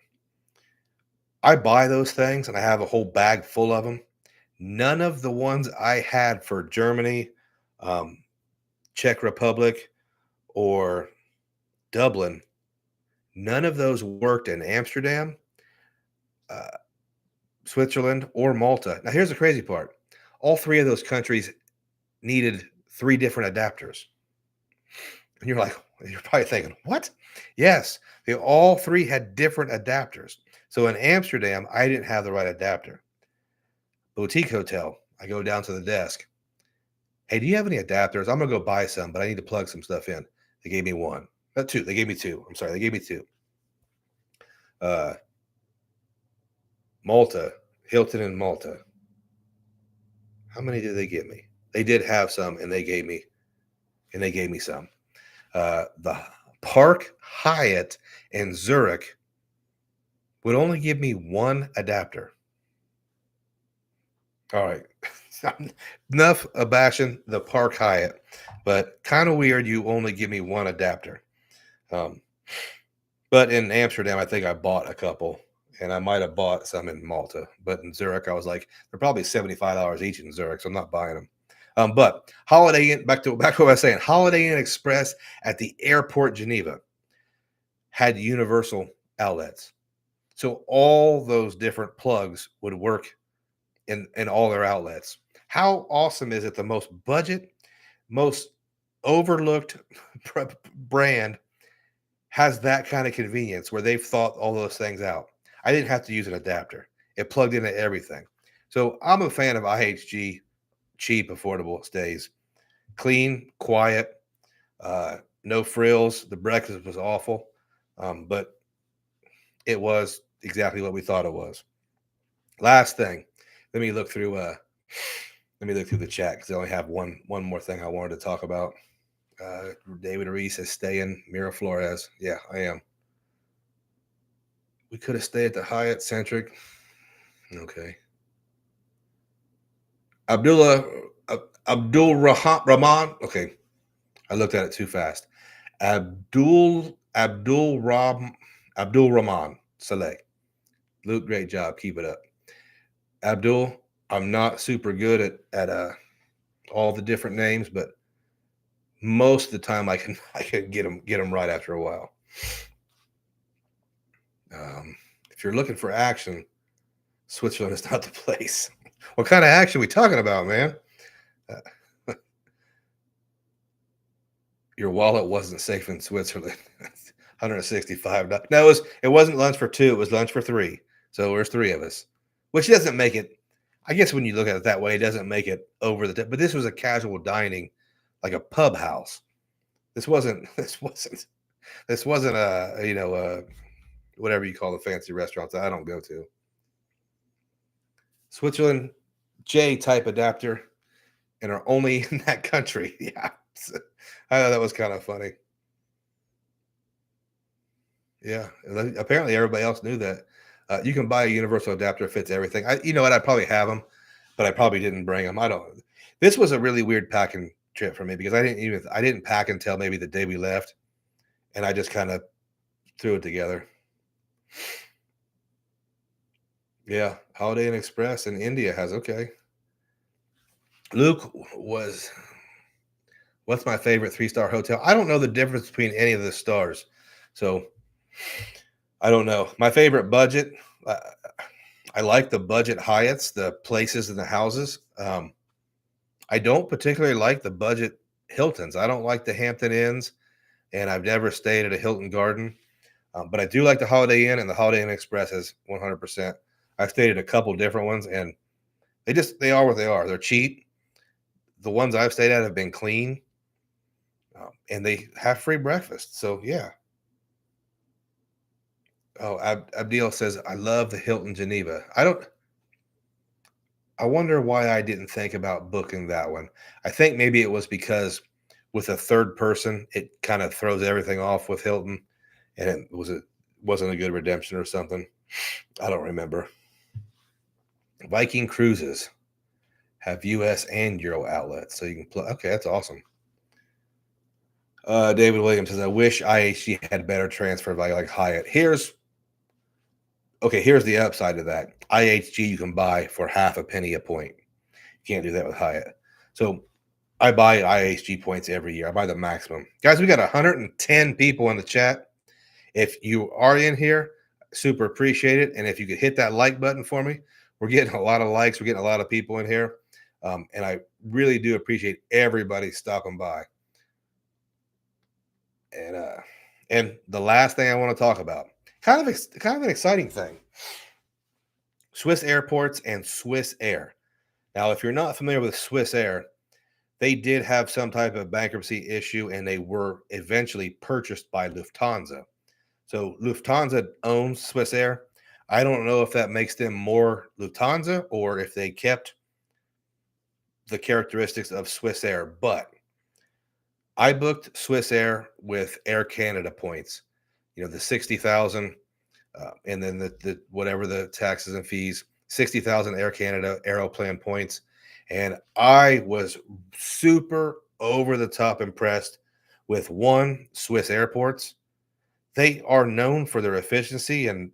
I buy those things and I have a whole bag full of them. None of the ones I had for Germany, Czech Republic, or Dublin, none of those worked in Amsterdam, uh, Switzerland, or Malta. Now, here's the crazy part. All three of those countries needed three different adapters. And you're probably thinking, what? Yes, they all three had different adapters. So in Amsterdam, I didn't have the right adapter. Boutique hotel, I go down to the desk. Hey, do you have any adapters? I'm going to go buy some, but I need to plug some stuff in. They gave me one. Two. They gave me two. I'm sorry. They gave me two. Malta, Hilton in Malta. How many did they give me? They did have some, and they gave me some. The Park Hyatt in Zurich would only give me one adapter. All right. Enough of bashing the Park Hyatt, but kind of weird you only give me one adapter. But in Amsterdam, I think I bought a couple, and I might have bought some in Malta. But in Zurich, I was like, they're probably $75 each in Zurich, so I'm not buying them. But Holiday Inn, back to what I was saying, Holiday Inn Express at the airport Geneva had universal outlets. So all those different plugs would work in all their outlets. How awesome is it? The most budget, most overlooked brand has that kind of convenience where they've thought all those things out. I didn't have to use an adapter. It plugged into everything. So I'm a fan of IHG, cheap, affordable stays. Clean, quiet, no frills. The breakfast was awful, but it was exactly what we thought it was. Last thing, let me look through the chat because I only have one more thing I wanted to talk about. David Reese is staying. Miraflores. Yeah, I am. We could have stayed at the Hyatt Centric. Okay. Abdul Rahman. Okay. I looked at it too fast. Abdul Rahman Saleh. Luke, great job. Keep it up. Abdul, I'm not super good at all the different names, but most of the time I can get them right after a while. If you're looking for action, Switzerland is not the place. What kind of action are we talking about, man? Your wallet wasn't safe in Switzerland. $165. No, it wasn't lunch for two. It was lunch for three. So there's three of us, which doesn't make it. I guess when you look at it that way, it doesn't make it over the top. But this was a casual dining, like a pub house. This wasn't. This wasn't. This wasn't whatever you call the fancy restaurants that I don't go to. Switzerland J type adapter and are only in that country. Yeah. I thought that was kind of funny. Yeah. Apparently everybody else knew that. You can buy a universal adapter, fits everything. You know what? I probably have them, but I probably didn't bring them. I don't. This was a really weird packing trip for me because I didn't pack until maybe the day we left, and I just kind of threw it together. Yeah, Holiday Inn Express in India has okay. Luke was what's my favorite 3-star hotel? I don't know the difference between any of the stars, so I don't know. My favorite budget. I like the budget Hyatts, the places and the houses. I don't particularly like the budget Hiltons. I don't like the Hampton Inns, and I've never stayed at a Hilton Garden. But I do like the Holiday Inn, and the Holiday Inn Express is 100%. I've stayed at a couple different ones, and they are what they are. They're cheap. The ones I've stayed at have been clean, and they have free breakfast. So yeah. Oh, Abdil says I love the Hilton Geneva. I wonder why I didn't think about booking that one. I think maybe it was because with a third person, it kind of throws everything off with Hilton, and wasn't a good redemption or something. I don't remember. Viking Cruises have U.S. and Euro outlets, so you can play. Okay, that's awesome. David Williams says, I wish IHG had better transfer value like Hyatt. Here's the upside of that. IHG you can buy for half a penny a point. You can't do that with Hyatt. So I buy IHG points every year. I buy the maximum. Guys, we got 110 people in the chat. If you are in here, super appreciate it. And if you could hit that like button for me, we're getting a lot of likes. We're getting a lot of people in here. And I really do appreciate everybody stopping by. And the last thing I want to talk about, kind of an exciting thing. Swiss airports and Swiss Air. Now, if you're not familiar with Swiss Air, they did have some type of bankruptcy issue, and they were eventually purchased by Lufthansa. So Lufthansa owns Swiss Air. I don't know if that makes them more Lufthansa or if they kept the characteristics of Swiss Air, but I booked Swiss Air with Air Canada points, the 60,000, and then the whatever the taxes and fees, 60,000 Air Canada Aeroplan points. And I was super over the top impressed with Swiss airports. They are known for their efficiency and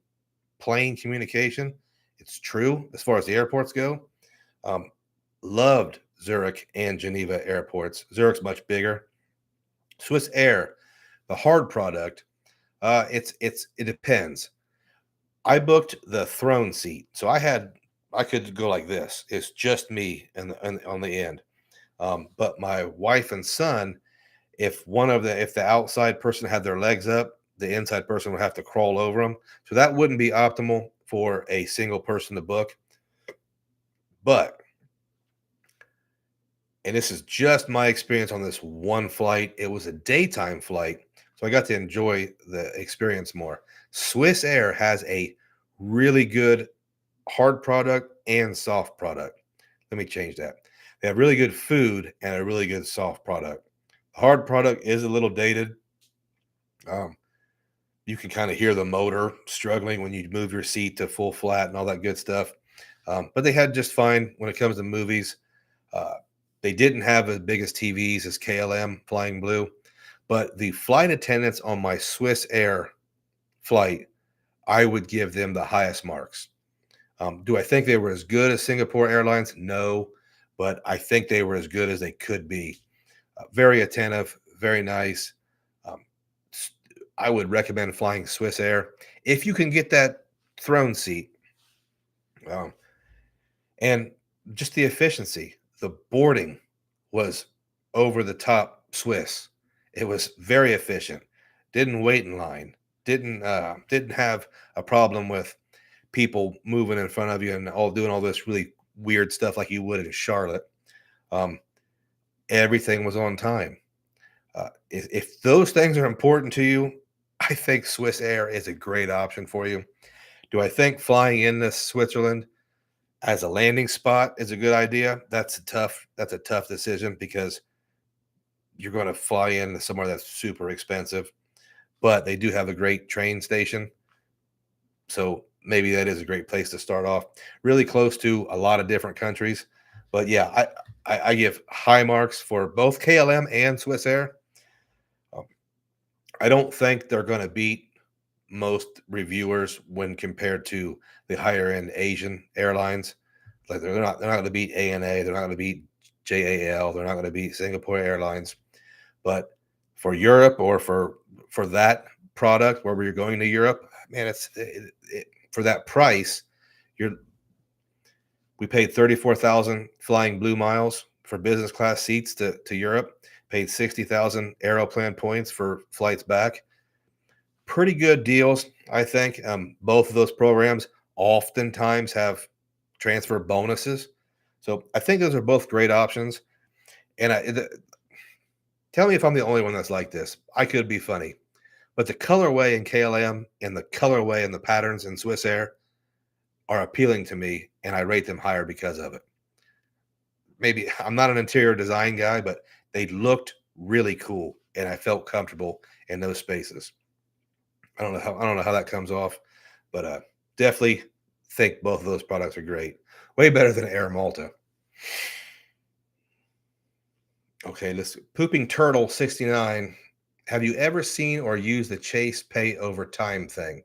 plane communication. It's true as far as the airports go. Loved Zurich and Geneva airports. Zurich's much bigger. Swiss Air, the hard product, it depends. I booked the throne seat, so I could go like this. It's just me and on the end. But my wife and son, if the outside person had their legs up, the inside person would have to crawl over them. So that wouldn't be optimal for a single person to book. But, and this is just my experience on this one flight, it was a daytime flight, so I got to enjoy the experience more. Swiss Air has a really good hard product and soft product. Let me change that. They have really good food and a really good soft product. The hard product is a little dated. You can kind of hear the motor struggling when you move your seat to full flat and all that good stuff. But they had just fine when it comes to movies. They didn't have as big as TVs as KLM Flying Blue, but the flight attendants on my Swiss Air flight, I would give them the highest marks. Do I think they were as good as Singapore Airlines? No, but I think they were as good as they could be. Very attentive, very nice. I would recommend flying Swiss Air if you can get that throne seat. And just the efficiency. The boarding was over the top Swiss. It was very efficient. didn't wait in line, didn't have a problem with people moving in front of you and all doing all this really weird stuff like you would in Charlotte. Um, Everything was on time. If those things are important to you, I think Swiss Air is a great option for you. Do I think flying into Switzerland as a landing spot is a good idea? That's a tough decision because you're going to fly in somewhere that's super expensive, but they do have a great train station. So maybe that is a great place to start off. Really close to a lot of different countries. But yeah, I give high marks for both KLM and Swiss Air. Um, I don't think they're going to beat most reviewers when compared to the higher end Asian airlines. Like they're not going to beat ANA. They're not going to beat JAL. They're not going to beat Singapore Airlines. But for Europe or for that product, wherever you're going to Europe, man, for that price, you're we paid 34,000 flying Blue Miles for business class seats to Europe. Paid 60,000 Aeroplan points for flights back. Pretty good deals, I think. Both of those programs oftentimes have transfer bonuses, so I think those are both great options. And tell me if I'm the only one that's like this. I could be funny, but the colorway in KLM and the colorway and the patterns in Swiss Air are appealing to me, and I rate them higher because of it. Maybe I'm not an interior design guy, but they looked really cool, and I felt comfortable in those spaces. I don't know how that comes off, but definitely think both of those products are great. Way better than Air Malta. Okay, let's Pooping Turtle 69. Have you ever seen or used the Chase pay over time thing?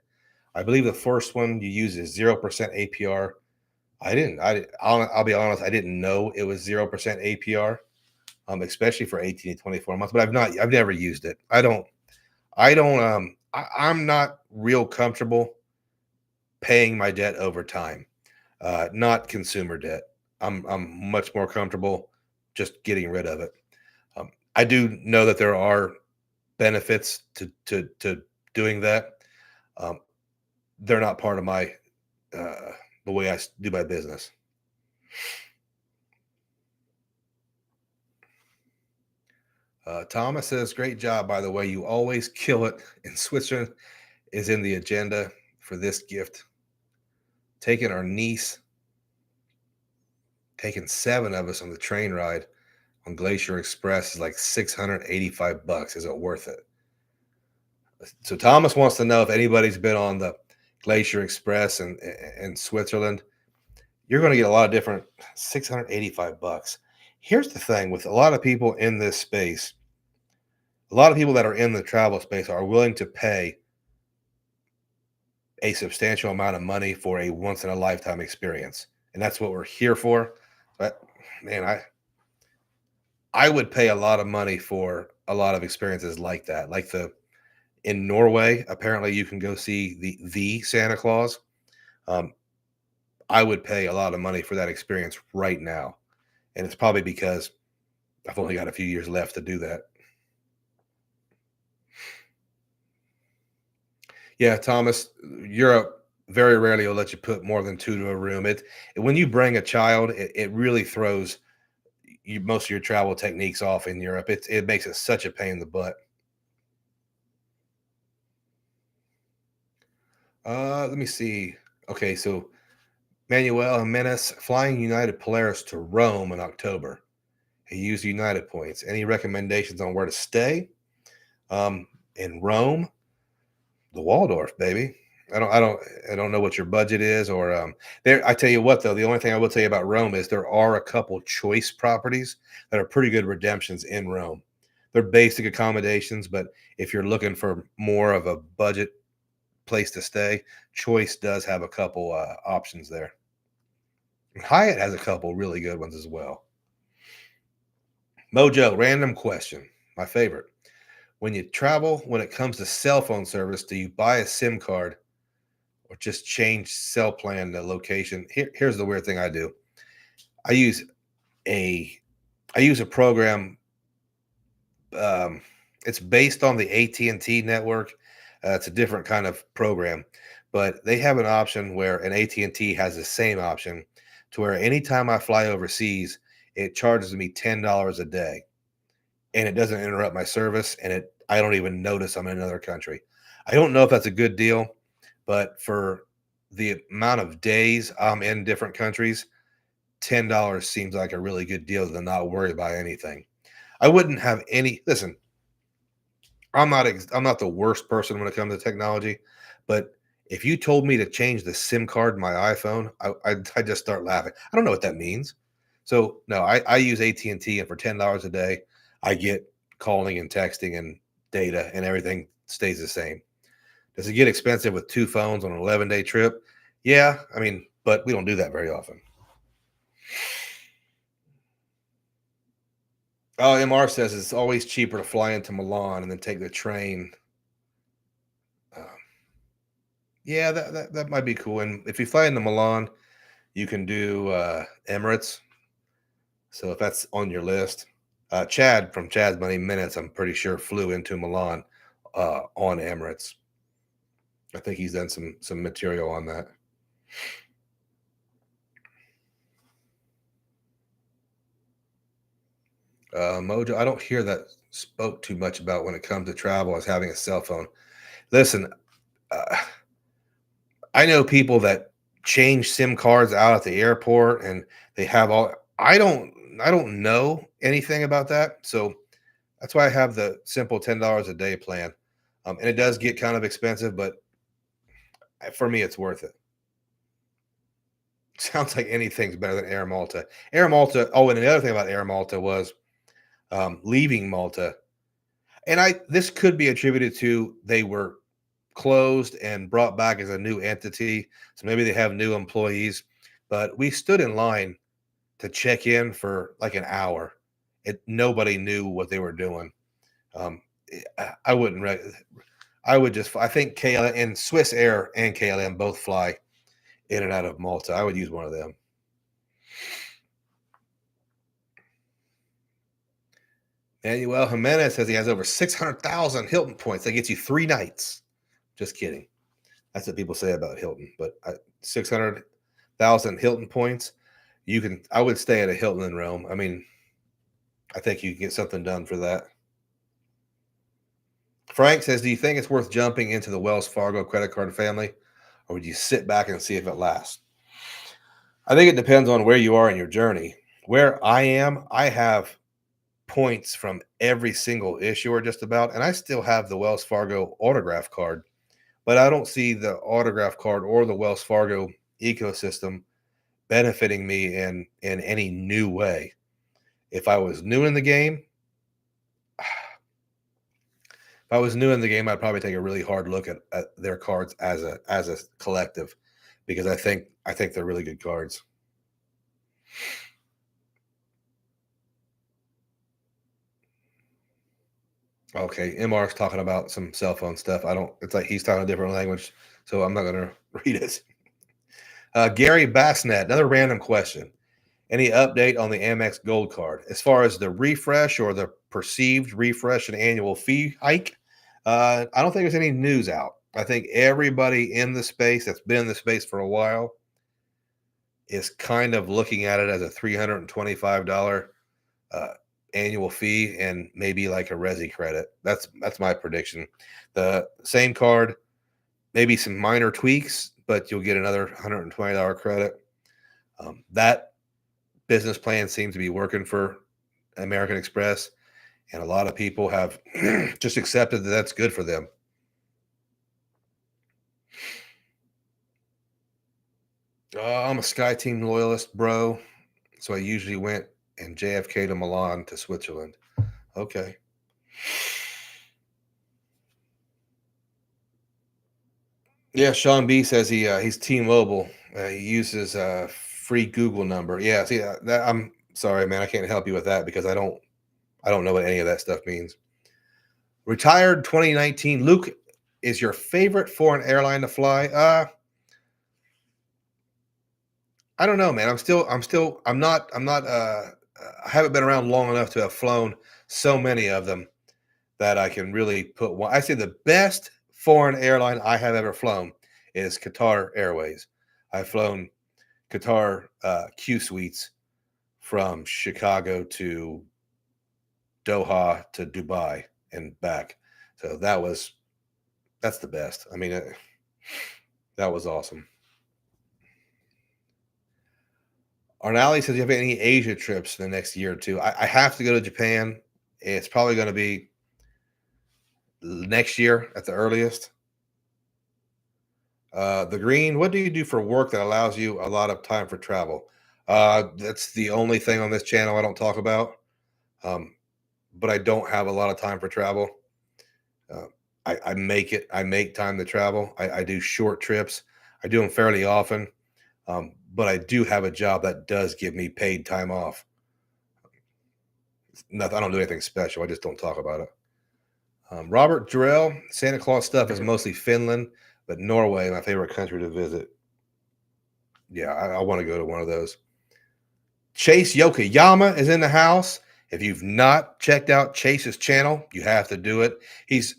I believe the first one you use is 0% APR. I didn't. I'll be honest. I didn't know it was 0% APR, especially for 18 to 24 months. But I've never used it. I don't. I don't. I'm not real comfortable paying my debt over time. Not consumer debt. I'm much more comfortable just getting rid of it. I do know that there are benefits to doing that. Um, they're not part of my the way I do my business. Thomas says, "Great job, by the way. You always kill it." In Switzerland is in the agenda for this gift. Taking our niece, taking 7 of us on the train ride on Glacier Express is like $685. Is it worth it? So Thomas wants to know if anybody's been on the Glacier Express in Switzerland. You're going to get a lot of different $685. Here's the thing with a lot of people in this space, a lot of people that are in the travel space are willing to pay a substantial amount of money for a once in a lifetime experience. And that's what we're here for. But man, I would pay a lot of money for a lot of experiences like that. Like in Norway, apparently you can go see the Santa Claus. Um, I would pay a lot of money for that experience right now. And it's probably because I've only got a few years left to do that. Yeah, Thomas, Europe very rarely will let you put more than 2 to a room. When you bring a child, it really throws most of your travel techniques off in Europe. It makes it such a pain in the butt. Let me see. Okay, so Manuel Jimenez flying United Polaris to Rome in October. He used United points. Any recommendations on where to stay? In Rome, the Waldorf, baby. I don't know what your budget is or there. I tell you what though, the only thing I will tell you about Rome is there are a couple choice properties that are pretty good redemptions in Rome. They're basic accommodations, but if you're looking for more of a budget place to stay, Choice does have a couple options there. Hyatt has a couple really good ones as well. Mojo, random question. My favorite. When you travel, when it comes to cell phone service, do you buy a SIM card or just change cell plan the location? Here's the weird thing I do. I use a I use a program. It's based on the AT&T network. It's a different kind of program, but they have an option where an AT&T has the same option to where anytime I fly overseas, it charges me $10 a day, and it doesn't interrupt my service, and I don't even notice I'm in another country. I don't know if that's a good deal, but for the amount of days I'm in different countries, $10 seems like a really good deal to not worry about anything. I wouldn't have any listen, I'm not the worst person when it comes to technology, but if you told me to change the SIM card in my iPhone, I'd just start laughing. I don't know what that means. So no, I use AT&T, and for $10 a day, I get calling and texting and data, and everything stays the same. Does it get expensive with two phones on an 11-day trip? Yeah, I mean, but we don't do that very often. Oh, MR says it's always cheaper to fly into Milan and then take the train. Um, yeah, that might be cool. And if you fly into Milan, you can do Emirates. So if that's on your list, Chad from Chad's Money Minutes, I'm pretty sure flew into Milan on Emirates. I think he's done some material on that. Mojo, I don't hear that spoke too much about when it comes to travel as having a cell phone. Listen, uh, I know people that change SIM cards out at the airport, and they have all. I don't know anything about that, so that's why I have the simple $10 a day plan, and it does get kind of expensive, but for me, it's worth it. Sounds like anything's better than Air Malta. Air Malta. Oh, and the other thing about Air Malta was leaving Malta, and this could be attributed to they were closed and brought back as a new entity. So maybe they have new employees. But we stood in line to check in for like an hour. Nobody knew what they were doing. Um, I wouldn't. I would just. I think KLM and Swiss Air and KLM both fly in and out of Malta. I would use one of them. Manuel Jimenez says he has over 600,000 Hilton points. That gets you 3 nights. Just kidding. That's what people say about Hilton. But 600,000 Hilton points. I would stay at a Hilton in Rome. I mean, I think you can get something done for that. Frank says, do you think it's worth jumping into the Wells Fargo credit card family, or would you sit back and see if it lasts? I think it depends on where you are in your journey. Where I am, I have points from every single issuer just about, and I still have the Wells Fargo autograph card, but I don't see the autograph card or the Wells Fargo ecosystem benefiting me in any new way. If I was new in the game, I'd probably take a really hard look at their cards as a collective, because I think they're really good cards. Okay, MR's talking about some cell phone stuff. It's like he's talking a different language, so I'm not going to read it. Gary Bassnet, another random question. Any update on the Amex Gold Card as far as the refresh or the perceived refresh and annual fee hike? I don't think there's any news out. I think everybody in the space that's been in the space for a while is kind of looking at it as a $325 annual fee and maybe like a Resi credit. That's my prediction. The same card, maybe some minor tweaks, but you'll get another $120 credit. That business plan seems to be working for American Express, and a lot of people have just accepted that that's good for them. I'm a Sky Team loyalist, bro, so I usually went in JFK to Milan to Switzerland. Okay. Yeah, Sean B says he's T-Mobile. He uses a free Google number. Yeah, see that I'm sorry, man, I can't help you with that because I don't know what any of that stuff means. Retired 2019. Luke, is your favorite foreign airline to fly? I don't know, man. I'm not I haven't been around long enough to have flown so many of them. that I can really put one. I say the best foreign airline I have ever flown is Qatar Airways. I've flown Qatar Q suites from Chicago to Doha to Dubai and back. So that's the best. I mean, that was awesome. Arnally says, "You have any Asia trips in the next year or two?" I have to go to Japan. It's probably going to be next year at the earliest. The Green, what do you do for work that allows you a lot of time for travel? That's the only thing on this channel I don't talk about. But I don't have a lot of time for travel. Uh, I make it. I make time to travel. I do short trips. I do them fairly often. But I do have a job that does give me paid time off. Nothing. I don't do anything special. I just don't talk about it. Robert Jarrell, Santa Claus stuff is mostly Finland, but Norway, my favorite country to visit. Yeah, I want to go to one of those. Chase Yokoyama is in the house. If you've not checked out Chase's channel, you have to do it. He's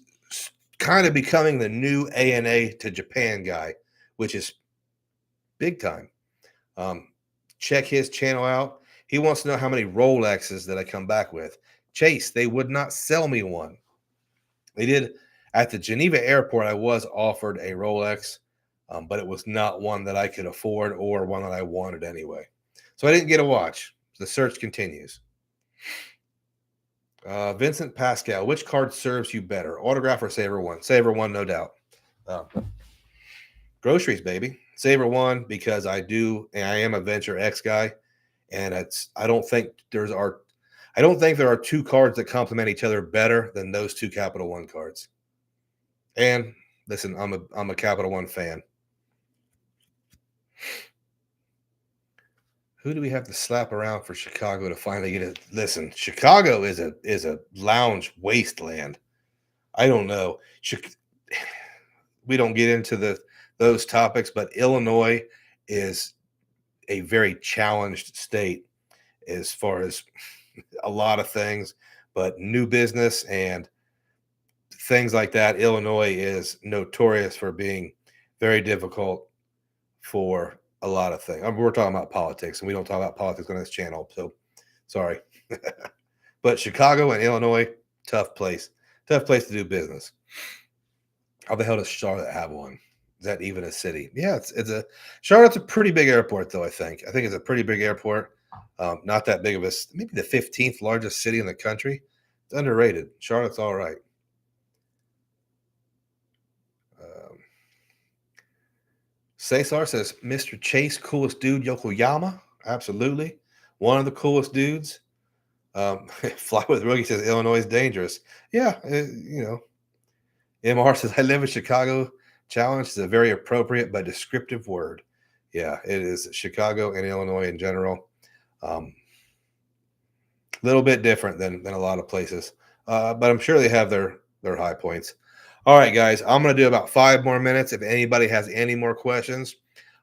kind of becoming the new ANA to Japan guy, which is big time. Check his channel out. He wants to know how many Rolexes that I come back with. Chase, they would not sell me one. They did at the Geneva airport. I was offered a Rolex, but it was not one that I could afford or one that I wanted anyway. So I didn't get a watch. The search continues. Vincent Pascal, which card serves you better, autograph or Saver One? Saver One, no doubt. Groceries, baby. Saver One, because I am a Venture X guy, and I don't think there are two cards that complement each other better than those two Capital One cards. And listen, I'm a Capital One fan. Who do we have to slap around for Chicago to finally get it? Listen, Chicago is a lounge wasteland. I don't know. We don't get into those topics, but Illinois is a very challenged state as far as a lot of things, but new business and things like that. Illinois is notorious for being very difficult for a lot of things. We're talking about politics, and we don't talk about politics on this channel, so sorry. But Chicago and Illinois, tough place to do business. How the hell does Charlotte have one? Is that even a city? Yeah, Charlotte's a pretty big airport, though. I think it's a pretty big airport. Not that big of maybe the 15th largest city in the country. It's underrated. Charlotte's all right. Cesar says, Mr. Chase, coolest dude, Yokoyama. Absolutely. One of the coolest dudes. Fly with Rookie says, Illinois is dangerous. Yeah, MR says, I live in Chicago. Challenge is a very appropriate but descriptive word. Yeah, it is. Chicago and Illinois in general. Little bit different than a lot of places. But I'm sure they have their high points. All right, guys, I'm going to do about 5 more minutes. If anybody has any more questions,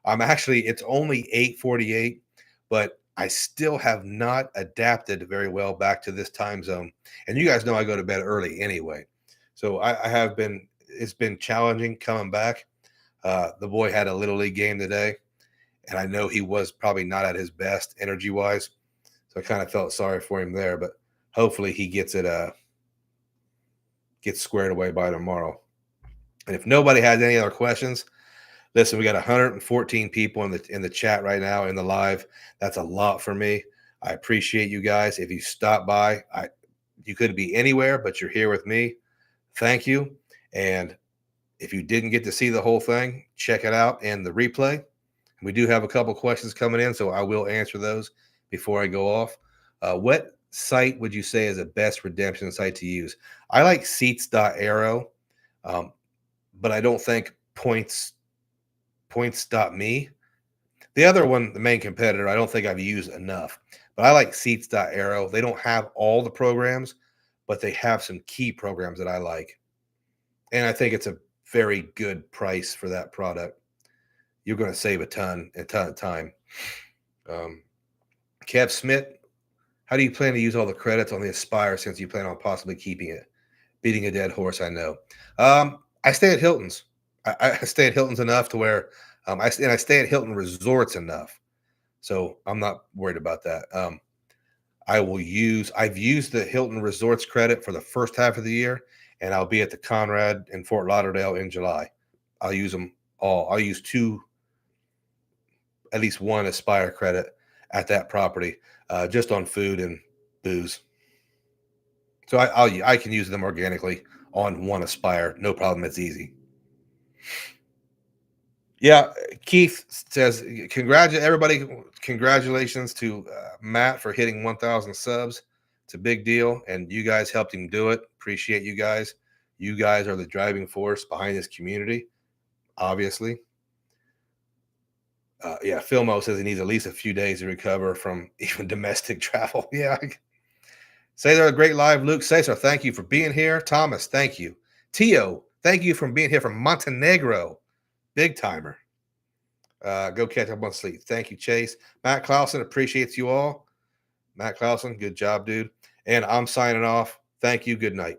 it's only 8:48, but I still have not adapted very well back to this time zone. And you guys know I go to bed early anyway. So it's been challenging coming back. The boy had a Little League game today, and I know he was probably not at his best energy-wise. So I kind of felt sorry for him there, but hopefully he gets squared away by tomorrow. And if nobody has any other questions, listen, we got 114 people in the chat right now in the live. That's a lot for me. I appreciate you guys. If you stop by, you could be anywhere, but you're here with me. Thank you. And if you didn't get to see the whole thing, check it out in the replay. We do have a couple questions coming in, so I will answer those before I go off. What site would you say is the best redemption site to use? I like seats.aero, but I don't think points.me. The other one, the main competitor, I don't think I've used enough, but I like seats.aero. They don't have all the programs, but they have some key programs that I like. And I think it's a very good price for that product. You're going to save a ton of time. Kev Smith, how do you plan to use all the credits on the Aspire since you plan on possibly keeping it? Beating a dead horse, I know. I stay at Hilton's. I stay at Hilton's enough to where I stay at Hilton Resorts enough, so I'm not worried about that. I've used the Hilton Resorts credit for the first half of the year, and I'll be at the Conrad in Fort Lauderdale in July. I'll use them all. I'll use at least one Aspire credit at that property, just on food and booze. So I can use them organically on one Aspire, no problem. It's easy. Yeah, Keith says, everybody. Congratulations to Matt for hitting 1,000 subs. It's a big deal, and you guys helped him do it. Appreciate you guys. You guys are the driving force behind this community, obviously. Yeah, Philmo says he needs at least a few days to recover from even domestic travel. Yeah. Cesar, a great live. Luke, Cesar, thank you for being here. Thomas, thank you. Tio, thank you for being here from Montenegro. Big timer. Go catch up on sleep. Thank you, Chase. Matt Clausen appreciates you all. Matt Clausen, good job, dude. And I'm signing off. Thank you. Good night.